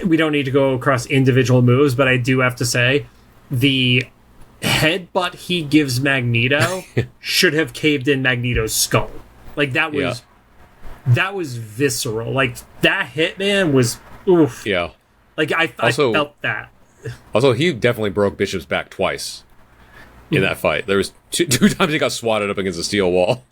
We don't need to go across individual moves, but I do have to say, the headbutt he gives Magneto should have caved in Magneto's skull. Like, that was visceral. Like, that hit, man, was oof. Yeah. Like, I felt that. Also, he definitely broke Bishop's back twice in that fight. There was two times he got swatted up against a steel wall.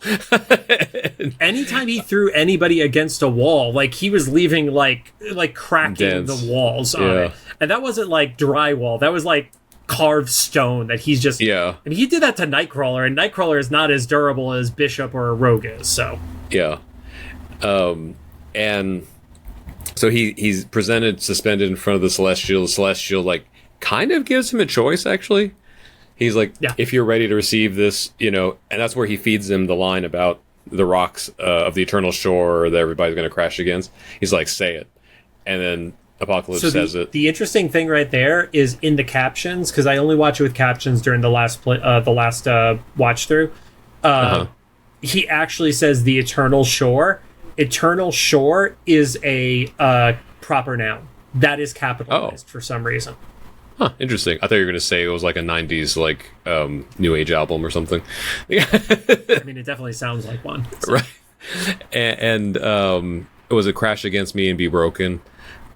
Anytime he threw anybody against a wall, like, he was leaving like cracking the walls on it. And that wasn't like drywall. That was like carved stone that he's just... Yeah. I mean, he did that to Nightcrawler, and Nightcrawler is not as durable as Bishop or Rogue is, so... Yeah. And so he's presented suspended in front of the Celestial. The Celestial, like, kind of gives him a choice, actually. He's like, if you're ready to receive this, you know, and that's where he feeds him the line about the rocks of the eternal shore that everybody's going to crash against. He's like, say it. And then Apocalypse says it. The interesting thing right there is in the captions, because I only watch it with captions during the last watch through. He actually says the eternal shore. Eternal shore is a proper noun. That is capitalized for some reason. Huh, interesting. I thought you were going to say it was like a 90s, like, New Age album or something. I mean, it definitely sounds like one. So. Right. And was it Crash Against Me and Be Broken.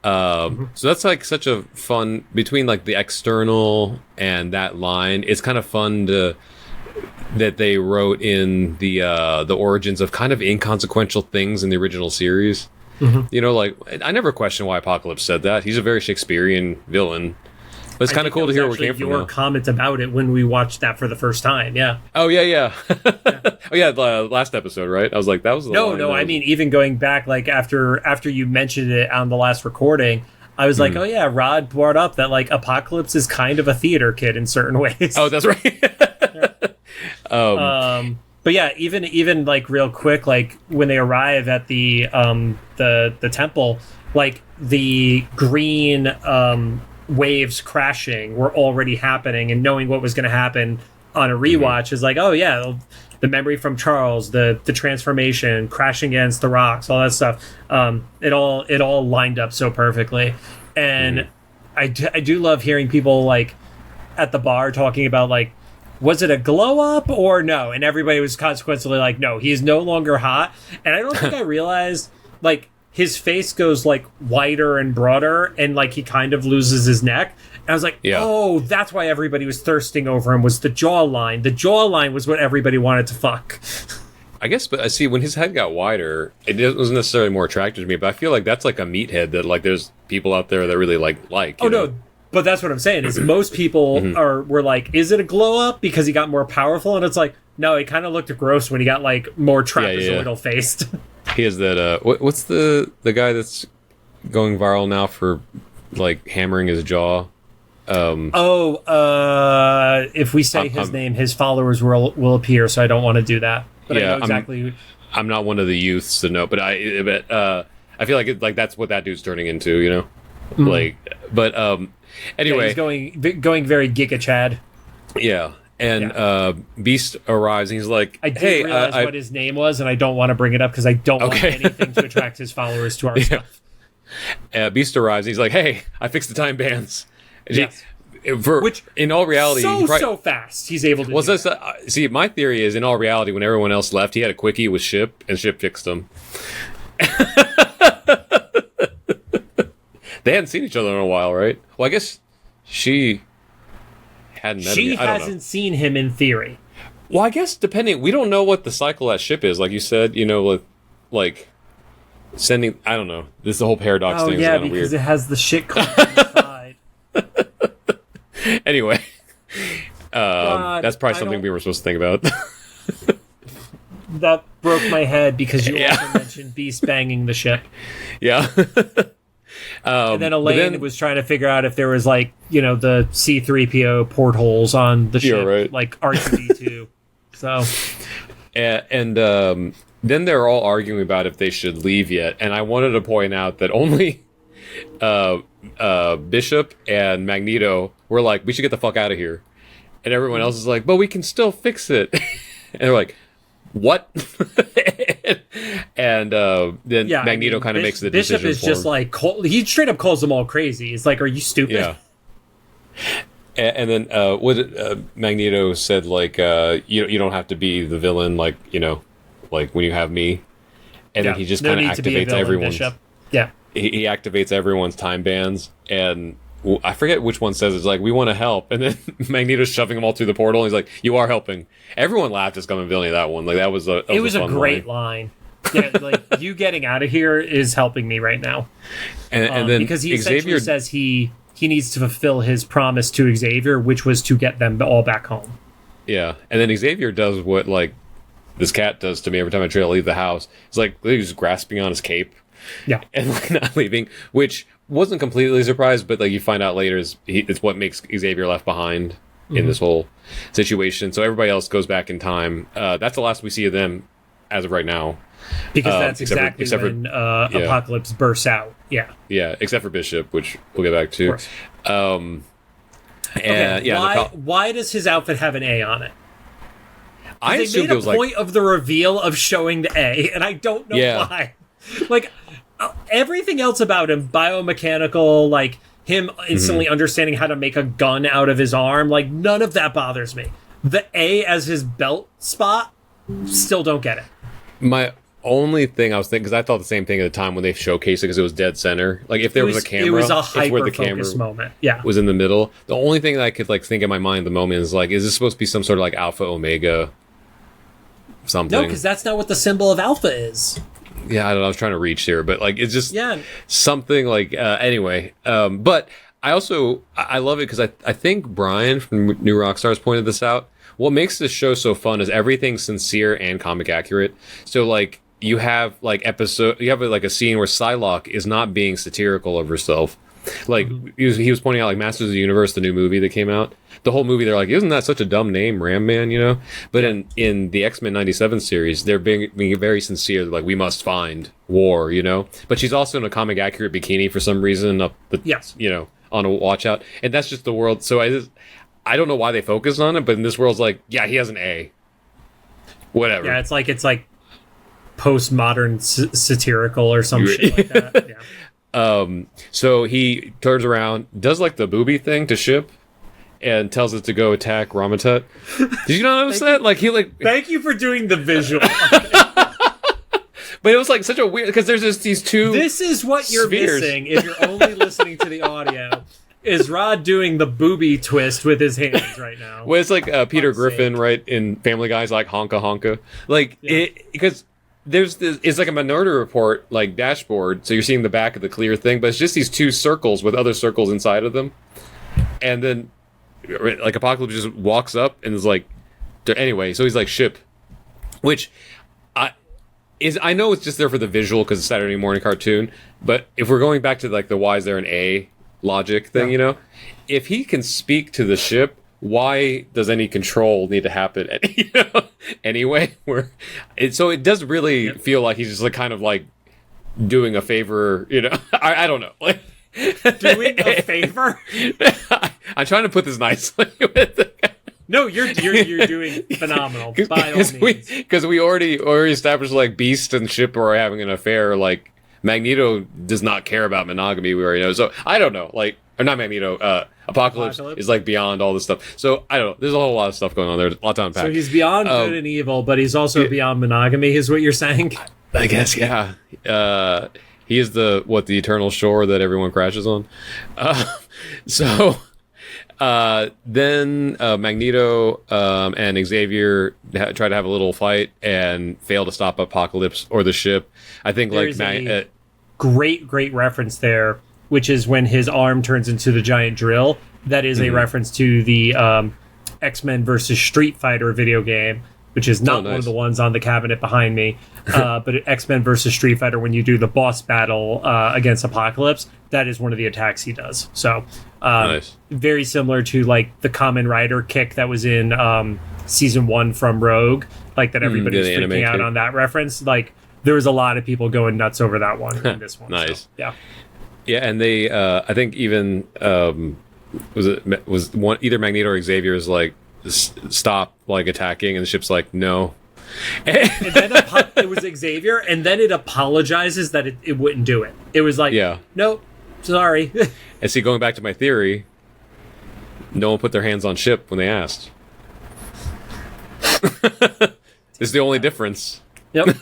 So that's like such a fun between like the external and that line. It's kind of fun that they wrote in the origins of kind of inconsequential things in the original series. You know, like I never questioned why Apocalypse said that. He's a very Shakespearean villain. But it's kind of cool to hear where it came from. Your comment about it when we watched that for the first time, yeah. Oh yeah. Oh yeah, the last episode, right? I was like, that was the no. I mean, even going back, like after you mentioned it on the last recording, I was like, oh yeah, Rod brought up that like Apocalypse is kind of a theater kid in certain ways. Oh, that's right. But yeah, even like real quick, like when they arrive at the temple, like the green waves crashing were already happening, and knowing what was going to happen on a rewatch is like, oh yeah, the memory from Charles, the transformation, crashing against the rocks, all that stuff. It all lined up so perfectly, and I do love hearing people like at the bar talking about like, was it a glow up or no? And everybody was consequently like, no, he is no longer hot. And I don't think I realized like his face goes like wider and broader, and like he kind of loses his neck. And I was like, oh, that's why everybody was thirsting over him, was the jawline. The jawline was what everybody wanted to fuck. I guess, but I see when his head got wider, it wasn't necessarily more attractive to me, but I feel like that's like a meathead that like there's people out there that really like. Oh, no. But that's what I'm saying is most people were like, is it a glow up because he got more powerful? And it's like, no, it kind of looked gross when he got like more trapezoidal faced. He has that. What's the guy that's going viral now for like hammering his jaw? If we say his name, his followers will appear. So I don't want to do that. But I know exactly. I'm not one of the youths to know, but I feel like that's what that dude's turning into. You know, like. But anyway, he's going very Giga Chad. Yeah. And Beast arrives, and he's like, I didn't realize what his name was, and I don't want to bring it up because I don't want anything to attract his followers to our stuff. Beast arrives, and he's like, hey, I fixed the time bands. Yes. Which, in all reality... So fast he's able to do that. See, my theory is, in all reality, when everyone else left, he had a quickie with Ship, and Ship fixed him. They hadn't seen each other in a while, right? Well, I guess she... She hasn't seen him in theory. Well, I guess depending, we don't know what the cycle at Ship is, like you said. You know, with like sending. I don't know. This the whole paradox thing. Yeah, is kind of because weird. It has the shit card on the side. Anyway, that's probably something we were supposed to think about. That broke my head because you also mentioned Beast banging the ship. Yeah. And then Elaine was trying to figure out if there was like, you know, the C-3PO portholes on the ship, right. like R2-D2. So, and then they're all arguing about if they should leave yet. And I wanted to point out that only Bishop and Magneto were like, we should get the fuck out of here. And everyone else is like, but we can still fix it. And they're like, what? And then Magneto kind of makes the Bishop decision is just him. like, he straight up calls them all crazy. It's like, are you stupid? Yeah. And then Magneto said, like, you don't have to be the villain, like, you know, like when you have me. And then he just kind of activates everyone's. Yeah. He activates everyone's time bands, and I forget which one says it's like, we want to help, and then Magneto's shoving them all through the portal, and he's like, you are helping. Everyone laughed as coming villain that one. Like that was a great line. Yeah, like you getting out of here is helping me right now. And then because he essentially says he needs to fulfill his promise to Xavier, which was to get them all back home. Yeah, and then Xavier does what like this cat does to me every time I try to leave the house. It's like he's grasping on his cape. Yeah, and like not leaving, which wasn't completely surprised, but like you find out later it's what makes Xavier left behind in this whole situation. So everybody else goes back in time. That's the last we see of them as of right now, because that's exactly when Apocalypse bursts out. Yeah, except for Bishop, which we'll get back to. Why does his outfit have an A on it? I assumed it was point of the reveal of showing the A, and I don't know why. Like everything else about him, biomechanical, like him instantly understanding how to make a gun out of his arm, like none of that bothers me. The A as his belt spot, still don't get it. My only thing I was thinking, because I thought the same thing at the time when they showcased it, because it was dead center. Like if there was a camera, it was a it's where the hyper-focus camera moment. Yeah, was in the middle. The only thing that I could like think in my mind at the moment is like, is this supposed to be some sort of like Alpha Omega something? No, because that's not what the symbol of Alpha is. Yeah, I don't know. I was trying to reach here, but like it's just something like anyway. But I love it because I think Brian from New Rockstars pointed this out. What makes this show so fun is everything's sincere and comic accurate. So like you have like a scene where Psylocke is not being satirical of herself. Like he was pointing out like Masters of the Universe, the new movie that came out. The whole movie, they're like, isn't that such a dumb name, Ram Man? You know. But in the X-Men '97 series, they're being very sincere. Like we must find war, you know. But she's also in a comic accurate bikini for some reason you know, on a watch out, and that's just the world. So I don't know why they focus on it, but in this world's like, yeah, he has an A. Whatever. Yeah, it's like postmodern satirical or some shit like that. Yeah. So he turns around, does like the booby thing to Ship, and tells it to go attack Ramatet. Did you not notice that? Like he like. Thank you for doing the visual. But it was like such a weird, because there's just these two. This is what you're spheres. missing if you're only listening to the audio. Is Rod doing the booby twist with his hands right now? Well, it's like Peter Griffin, right, in Family Guy's like honka honka, like because. There's this, it's like a Minority Report like dashboard, so you're seeing the back of the clear thing, but it's just these two circles with other circles inside of them, and then like Apocalypse just walks up and is like, anyway, so he's like Ship, which I know it's just there for the visual because it's Saturday morning cartoon, but if we're going back to like the why is there an A logic thing, you know, if he can speak to the ship, why does any control need to happen anyway? So it does really feel like he's just like kind of like doing a favor, you know. I don't know, like doing a favor. I'm trying to put this nicely. No, you're doing phenomenal by all means. Because we already established like Beast and Ship are having an affair. Like Magneto does not care about monogamy. We already know. So I don't know, like. Or not Magneto, Apocalypse is like beyond all this stuff. So I don't know. There's a whole lot of stuff going on there. A lot to unpack. So he's beyond good and evil, but he's also beyond monogamy, is what you're saying? I guess, yeah. He is the eternal shore that everyone crashes on. Then Magneto and Xavier try to have a little fight and fail to stop Apocalypse or the ship. I think there's a great reference there, which is when his arm turns into the giant drill. That is a reference to the X-Men versus Street Fighter video game, which is not one of the ones on the cabinet behind me, but X-Men versus Street Fighter, when you do the boss battle against Apocalypse, that is one of the attacks he does. So very similar to like the Kamen Rider kick that was in season 1 from Rogue, like that everybody was freaking out on that reference. Like there was a lot of people going nuts over that one in this one. Nice. So, yeah. Yeah, and they, I think even was one either Magneto or Xavier is like stop like attacking, and the ship's like no. And then it was Xavier, and then it apologizes that it wouldn't do it. It was like, no, sorry. And see, going back to my theory, no one put their hands on ship when they asked. This is the only difference. Yep.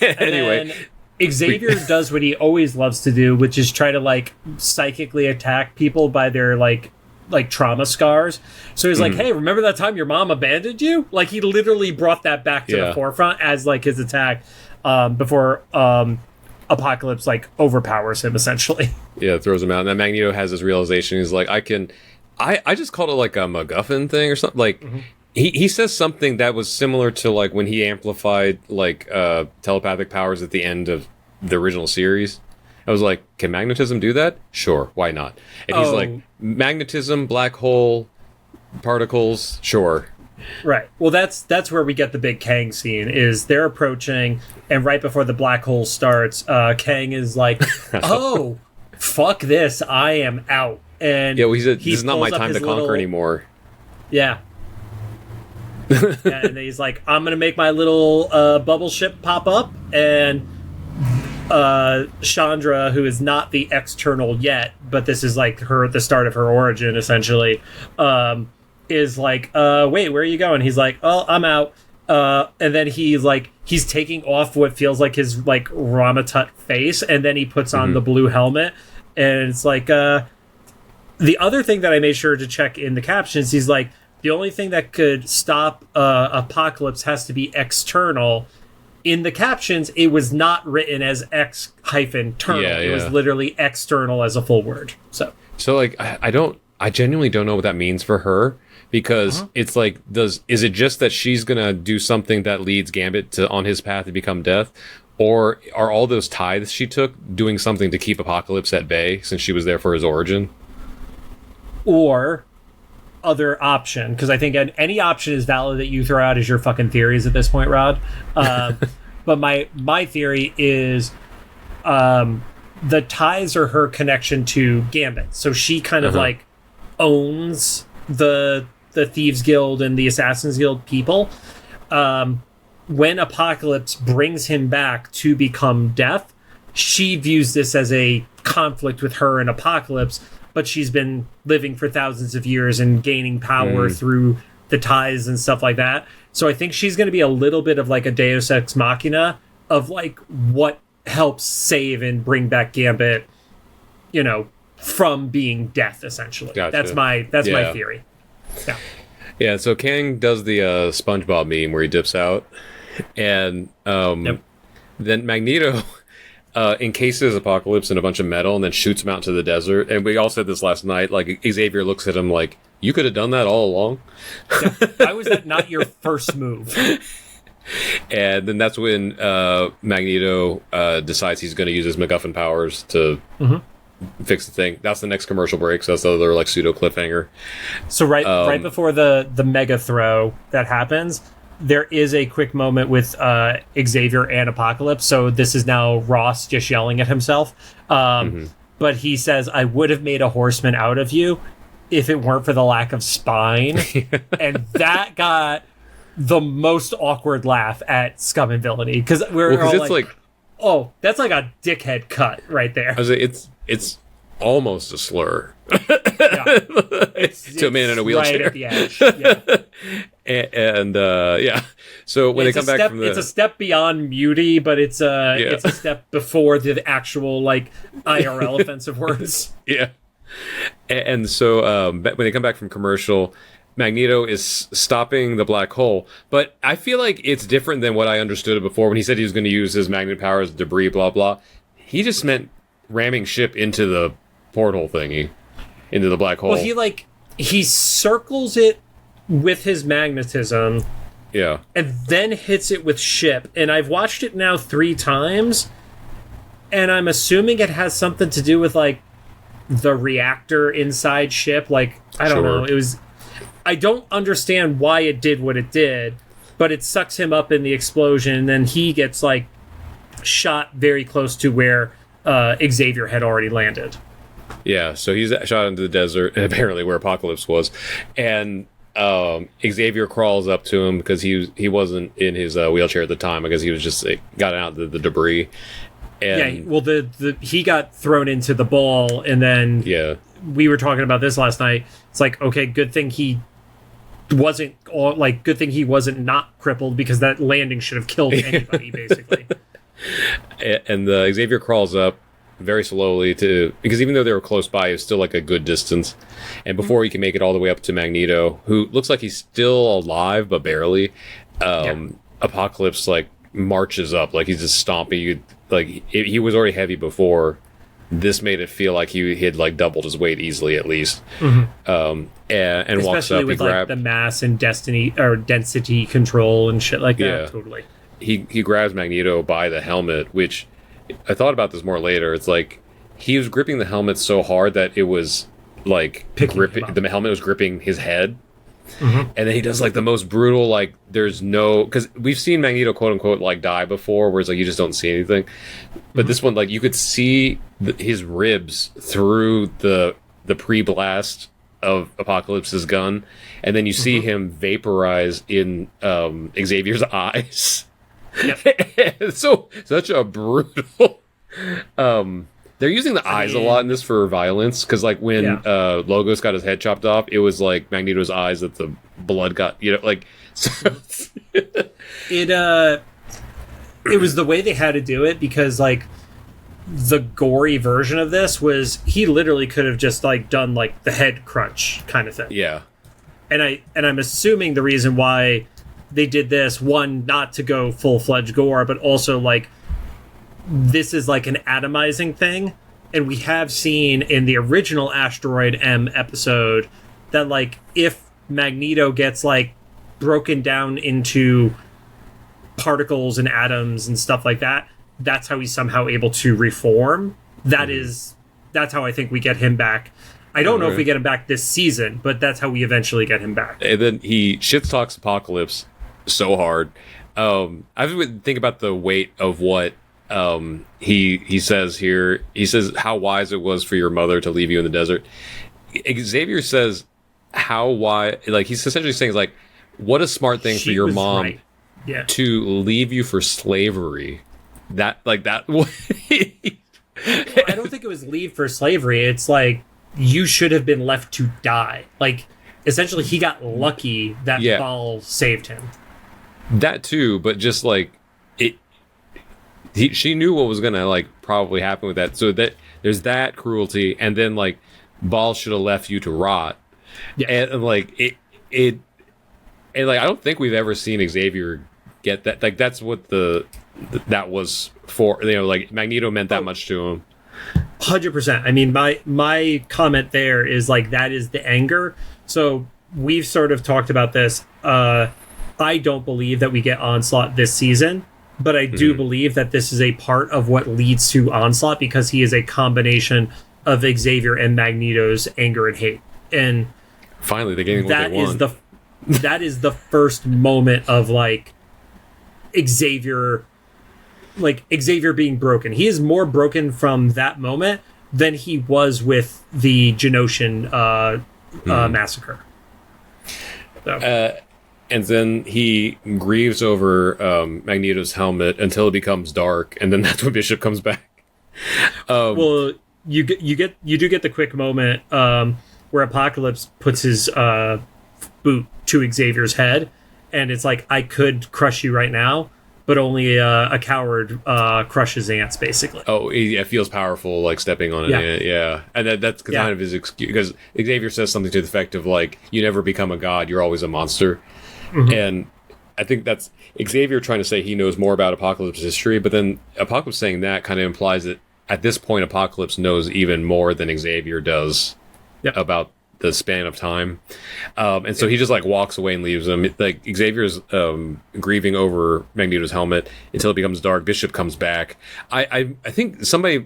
Anyway. Xavier does what he always loves to do, which is try to like psychically attack people by their like trauma scars. So he's like, hey, remember that time your mom abandoned you? Like he literally brought that back to the forefront as like his attack before Apocalypse like overpowers him essentially. Yeah, throws him out. And then Magneto has this realization. He's like, I just called it like a MacGuffin thing or something. Like he says something that was similar to like when he amplified like telepathic powers at the end of the original series. I was like, can magnetism do that? Sure, why not? And he's like, magnetism, black hole, particles, sure. Right. Well, that's where we get the big Kang scene. Is they're approaching, and right before the black hole starts, Kang is like, "Oh, fuck this! I am out." And yeah, well, he said, "This is not my time to conquer anymore." Yeah. And he's like, I'm gonna make my little bubble ship pop up, and Chandra, who is not the external yet, but this is like the start of her origin essentially, is like, wait, where are you going? He's like, oh, I'm out. And then he's taking off what feels like his like Ramatut face, and then he puts on the blue helmet, and it's like the other thing that I made sure to check in the captions, he's like, the only thing that could stop Apocalypse has to be external. In the captions, it was not written as X-ternal. It was literally external as a full word. So like I genuinely don't know what that means for her, because it's like, is it just that she's gonna do something that leads Gambit on his path to become Death, or are all those tithes she took doing something to keep Apocalypse at bay since she was there for his origin? Or other option, because I think any option is valid that you throw out as your fucking theories at this point, Rod. But my theory is the ties are her connection to Gambit, so she kind of like owns the Thieves Guild and the Assassins Guild people. When Apocalypse brings him back to become Death, she views this as a conflict with her and Apocalypse, but she's been living for thousands of years and gaining power through the ties and stuff like that. So I think she's going to be a little bit of like a Deus Ex Machina of like what helps save and bring back Gambit, from being Death, essentially. Gotcha. That's my theory. Yeah, so Kang does the SpongeBob meme where he dips out, and then Magneto encases Apocalypse in a bunch of metal and then shoots him out into the desert. And we all said this last night, like, Xavier looks at him like, you could have done that all along. Yeah. Why was that not your first move? And then that's when Magneto decides he's going to use his MacGuffin powers to fix the thing. That's the next commercial break, so that's the other like pseudo cliffhanger. So right before the mega throw that happens, there is a quick moment with Xavier and Apocalypse. So this is now Ross just yelling at himself. But he says, I would have made a horseman out of you if it weren't for the lack of spine. And that got the most awkward laugh at Scum and Villainy. Because we're all like, oh, that's like a dickhead cut right there. I was like, it's almost a slur. It's to a man in a wheelchair. Right at the edge. Yeah. And so when they come back from it's a step beyond muty, but it's a step before the actual like IRL offensive words. Yeah. And so when they come back from commercial, Magneto is stopping the black hole, but I feel like it's different than what I understood it before when he said he was going to use his magnet power as debris, blah blah. He just meant ramming ship into the portal thingy, into the black hole. Well, he circles it with his magnetism, and then hits it with ship. And I've watched it now 3 times, and I'm assuming it has something to do with like the reactor inside ship. Like I don't know. I don't understand why it did what it did, but it sucks him up in the explosion, and then he gets like shot very close to where Xavier had already landed. Yeah, so he's shot into the desert, apparently where Apocalypse was, and Xavier crawls up to him because he wasn't in his wheelchair at the time because he was just got out the debris. And he got thrown into the ball, and then we were talking about this last night. It's like, okay, good thing he wasn't not crippled, because that landing should have killed anybody basically. And Xavier crawls up very slowly because even though they were close by, it was still like a good distance. And before he can make it all the way up to Magneto, who looks like he's still alive but barely, Apocalypse like marches up like he's just stomping. Like he was already heavy before. This made it feel like he had like doubled his weight easily, at least. And especially walks up. With like the mass and density control and shit like that. Yeah. Totally. He grabs Magneto by the helmet, which I thought about this more later. It's like he was gripping the helmet so hard that it was like the helmet was gripping his head. And then he does like the most brutal, like there's no, because we've seen Magneto quote unquote like die before, where it's like you just don't see anything, but this one, like you could see his ribs through the pre-blast of Apocalypse's gun, and then you see him vaporize in Xavier's eyes. So such a brutal They're using the eyes a lot in this for violence, because like when Logos got his head chopped off, it was like Magneto's eyes that the blood got, like. So it was the way they had to do it, because like the gory version of this was he literally could have just like done like the head crunch kind of thing. Yeah. And I'm assuming the reason why they did this, one, not to go full-fledged gore, but also like this is like an atomizing thing, and we have seen in the original Asteroid M episode that like if Magneto gets like broken down into particles and atoms and stuff like that, that's how he's somehow able to reform. That's how I think we get him back. I don't know if we get him back this season, but that's how we eventually get him back. And then he shit talks Apocalypse so hard. I would think about the weight of what he says here. He says how wise it was for your mother to leave you in the desert. Xavier says how wise, like he's essentially saying like, what a smart thing for your mom to leave you for slavery. That like that. Well, I don't think it was leave for slavery. It's like you should have been left to die. Like essentially, he got lucky that Baal saved him. That too, but just like it, she knew what was gonna like probably happen with that. So that there's that cruelty, and then like Baal should have left you to rot. Yeah, and like it, and like I don't think we've ever seen Xavier get that. Like that's what that was for. Like Magneto meant that much to him. 100%. I mean, my comment there is like that is the anger. So we've sort of talked about this. I don't believe that we get Onslaught this season, but I do believe that this is a part of what leads to Onslaught, because he is a combination of Xavier and Magneto's anger and hate. And finally, they're getting what they want. That is the first moment of like Xavier being broken. He is more broken from that moment than he was with the Genoshan massacre. So. And then he grieves over Magneto's helmet until it becomes dark, and then that's when Bishop comes back. Well, you do get the quick moment where Apocalypse puts his boot to Xavier's head, and it's like, I could crush you right now, but only a coward crushes ants, basically. Oh, it feels powerful, like stepping on an ant. Yeah, and that's kind of his excuse, because Xavier says something to the effect of like, "You never become a god; you're always a monster." Mm-hmm. And I think that's Xavier trying to say he knows more about Apocalypse's history, but then Apocalypse saying that kind of implies that at this point Apocalypse knows even more than Xavier does about the span of time. And so he just like walks away and leaves him. Like Xavier's grieving over Magneto's helmet until it becomes dark. Bishop comes back. I think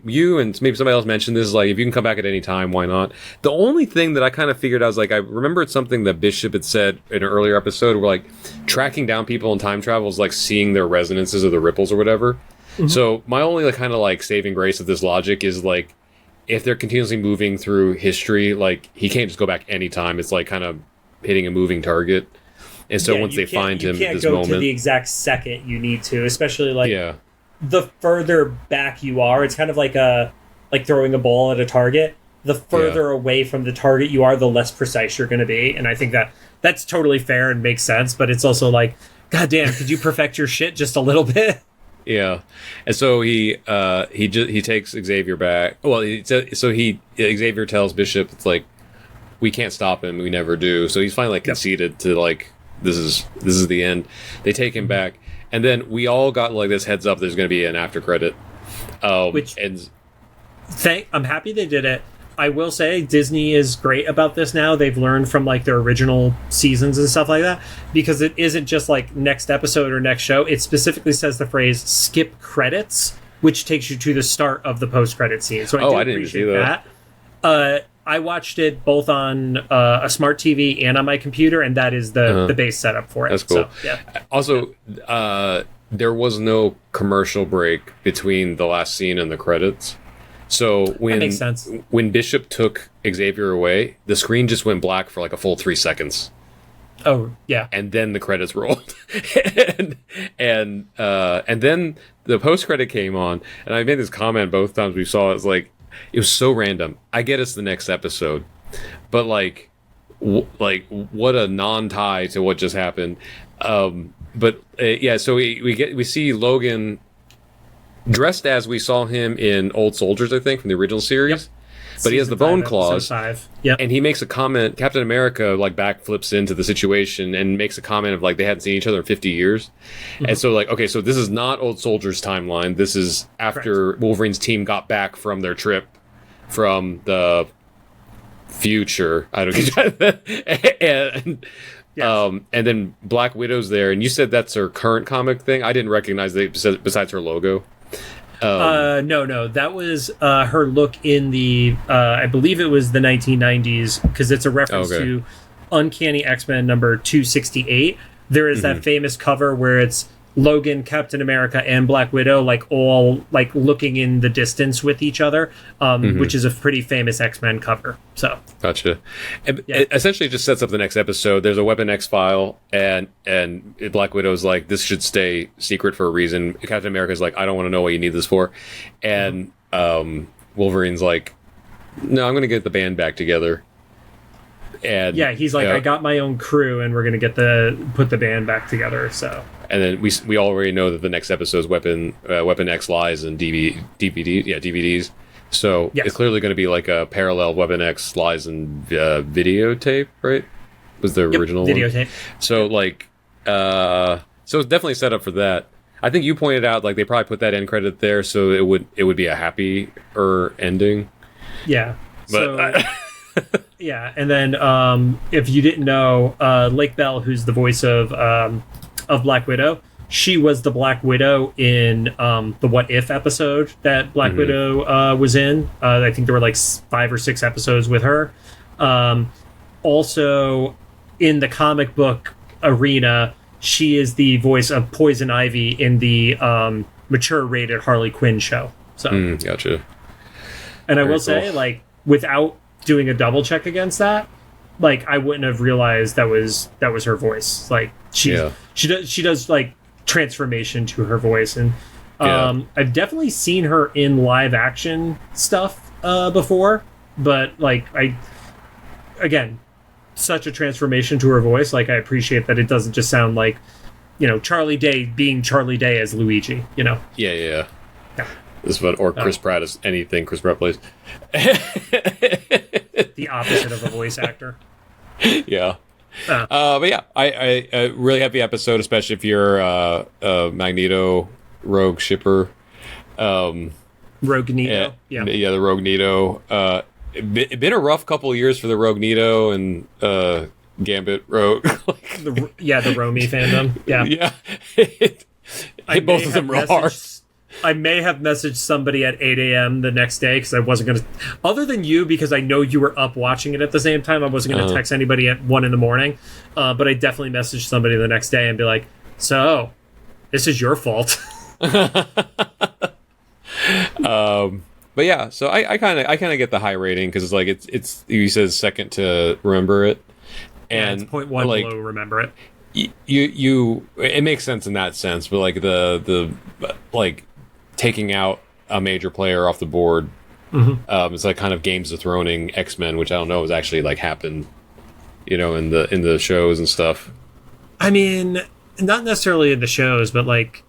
you and maybe somebody else mentioned this, like if you can come back at any time, why not? The only thing that I kind of figured out was like, I remembered something that Bishop had said in an earlier episode where like tracking down people in time travel is like seeing their resonances or the ripples or whatever. Mm-hmm. So my only like kind of like saving grace of this logic is like, if they're continuously moving through history, like he can't just go back anytime. It's like kind of hitting a moving target. And so once they find him at this moment, you can't go to the exact second you need to, especially like the further back you are. It's kind of like throwing a ball at a target. The further away from the target you are, the less precise you're going to be. And I think that's totally fair and makes sense. But it's also like, goddamn, could you perfect your shit just a little bit? Yeah, and so he takes Xavier back. Well, Xavier tells Bishop, it's like, we can't stop him. We never do. So he's finally like conceded to like, this is the end. They take him back, and then we all got like this heads up. There's going to be an after credit. I'm happy they did it. I will say Disney is great about this now. They've learned from like their original seasons and stuff like that, because it isn't just like next episode or next show. It specifically says the phrase skip credits, which takes you to the start of the post-credit scene. So I didn't appreciate that. I watched it both on a smart TV and on my computer, and that is the base setup for it. That's cool. So, Also, there was no commercial break between the last scene and the credits. So when that makes sense. When Bishop took Xavier away, the screen just went black for like a full 3 seconds. Oh yeah, and then the credits rolled, and then the post credit came on, and I made this comment both times we saw it. It's like, it was so random. I get it's the next episode, but like what a non-tie to what just happened. But yeah, so we see Logan dressed as we saw him in Old Soldiers, I think, from the original series. Yep. But he has the bone claws. Yep. And he makes a comment. Captain America like backflips into the situation and makes a comment of like they hadn't seen each other in 50 years. Mm-hmm. And so like, okay, so this is not Old Soldiers timeline. This is after Wolverine's team got back from their trip from the future. I don't and yes. And then Black Widow's there, and you said that's her current comic thing. I didn't recognize that besides her logo. No, that was her look in the I believe it was the 1990s, because it's a reference to Uncanny X-Men number 268. There is that famous cover where it's Logan, Captain America, and Black Widow like all like looking in the distance with each other, which is a pretty famous X-Men cover. So gotcha. It essentially just sets up the next episode. There's a Weapon X file, and Black Widow's like, this should stay secret for a reason. Captain America's like, I don't want to know what you need this for, and Wolverine's like, no, I'm going to get the band back together. And yeah, he's like, I got my own crew, and we're going to put the band back together. So. And then we already know that the next episode is Weapon X lies and DVDs. So it's clearly going to be like a parallel Weapon X lies and videotape, right? Was the original videotape. One? So like, so it's definitely set up for that. I think you pointed out like they probably put that end credit there, so it would be a happier ending. Yeah. But. Yeah, and then if you didn't know, Lake Bell, who's the voice of Black Widow, she was the Black Widow in the What If episode that Black Widow was in. I think there were like 5 or 6 episodes with her. Also, in the comic book arena, she is the voice of Poison Ivy in the mature rated Harley Quinn show. So, gotcha. And I will say, like, without doing a double check against that, like, I wouldn't have realized that was her voice. Like, she does like transformation to her voice, and I've definitely seen her in live action stuff before, but like, again, such a transformation to her voice. Like, I appreciate that it doesn't just sound like, you know, Charlie Day being Charlie Day as Luigi, you know. Yeah. This one, or Chris Pratt is anything Chris Pratt plays. The opposite of a voice actor. Yeah. But yeah, I really happy episode, especially if you're a Magneto Rogue shipper. Rogue Nito. Yeah, the Rogue Nito. Been a rough couple of years for the Rogue Nito and Gambit Rogue. the Romy fandom. Yeah. Hit both of them real hard. I may have messaged somebody at 8 a.m. the next day because I wasn't going to... Other than you, because I know you were up watching it at the same time, I wasn't going to text anybody at 1 in the morning. But I definitely messaged somebody the next day and be like, so, this is your fault. But yeah, so I kind of get the high rating because it's like, it's he says second to remember it. And it's 0.1 like, below remember it. You it makes sense in that sense, but like the like taking out a major player off the board, it's like kind of Games of Throning X-Men, which I don't know has actually like happened, you know, in the shows and stuff. I mean, not necessarily in the shows, but like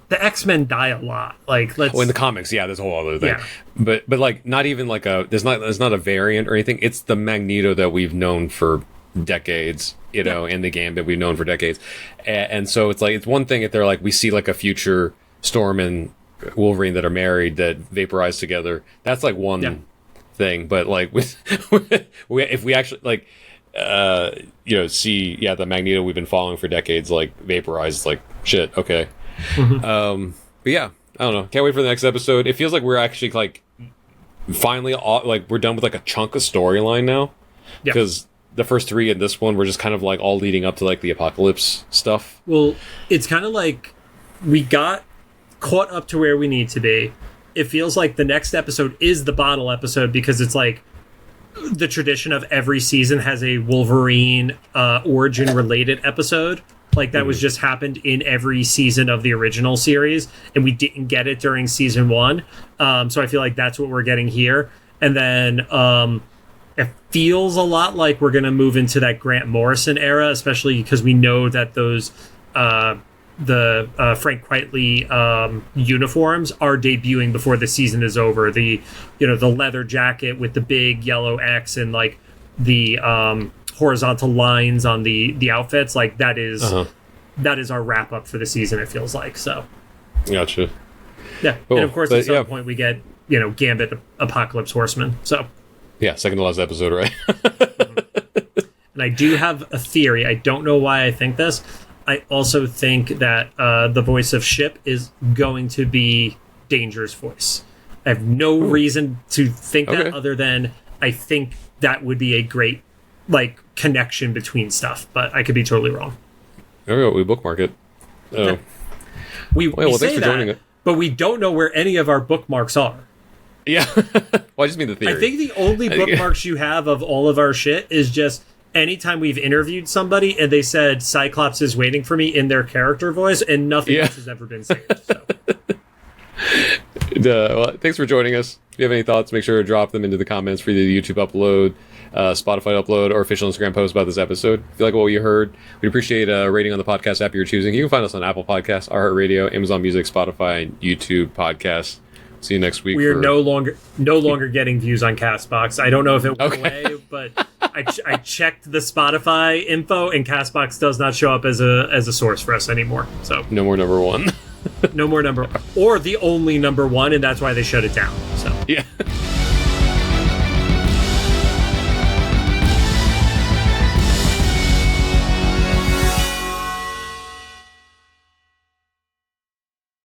the X-Men die a lot. Like, in the comics, yeah, there's a whole other thing. Yeah. But like not even like there's not a variant or anything. It's the Magneto that we've known for decades, you know, and the Gambit we've known for decades. And so it's like, it's one thing if they're like, we see like a future Storm and Wolverine that are married that vaporize together. That's like one thing. But like if we actually like, you know, see, the Magneto we've been following for decades, like vaporize, like shit. Okay. But yeah, I don't know. Can't wait for the next episode. It feels like we're actually like finally like we're done with like a chunk of storyline now. Because the first 3 in this one were just kind of like all leading up to like the apocalypse stuff. Well, it's kind of like we got caught up to where we need to be. It feels like the next episode is the bottle episode because it's like the tradition of every season has a Wolverine origin related episode. Like that was just happened in every season of the original series, and we didn't get it during season 1. So I feel like that's what we're getting here. And then it feels a lot like we're going to move into that Grant Morrison era, especially because we know that those the Frank Quitely uniforms are debuting before the season is over. The the leather jacket with the big yellow X and like the horizontal lines on the outfits, like that is our wrap up for the season, it feels like. So gotcha. Yeah. Cool. And of course at some point we get Gambit, Apocalypse, Horseman. So yeah, second to last episode, right? And I do have a theory. I don't know why I think this. I also think that the voice of Ship is going to be Danger's voice. I have no reason to think that other than I think that would be a great connection between stuff, but I could be totally wrong. There we go. We bookmark it. Oh. Yeah. We thanks say for joining that, it. but we don't know where any of our bookmarks are. Yeah. Well, I just mean the theory. I think the only bookmarks you have of all of our shit is just anytime we've interviewed somebody and they said Cyclops is waiting for me in their character voice, and nothing else has ever been saved. So. Well, thanks for joining us. If you have any thoughts, make sure to drop them into the comments for either the YouTube upload, Spotify upload, or official Instagram post about this episode. If you like what you heard, we'd appreciate a rating on the podcast app you're choosing. You can find us on Apple Podcasts, iHeartRadio, Amazon Music, Spotify, and YouTube Podcasts. See you next week. We are no longer getting views on CastBox. I don't know if it went away, but I checked the Spotify info, and CastBox does not show up as a source for us anymore. So no more number one. No more number, or the only number one, and that's why they shut it down. So yeah.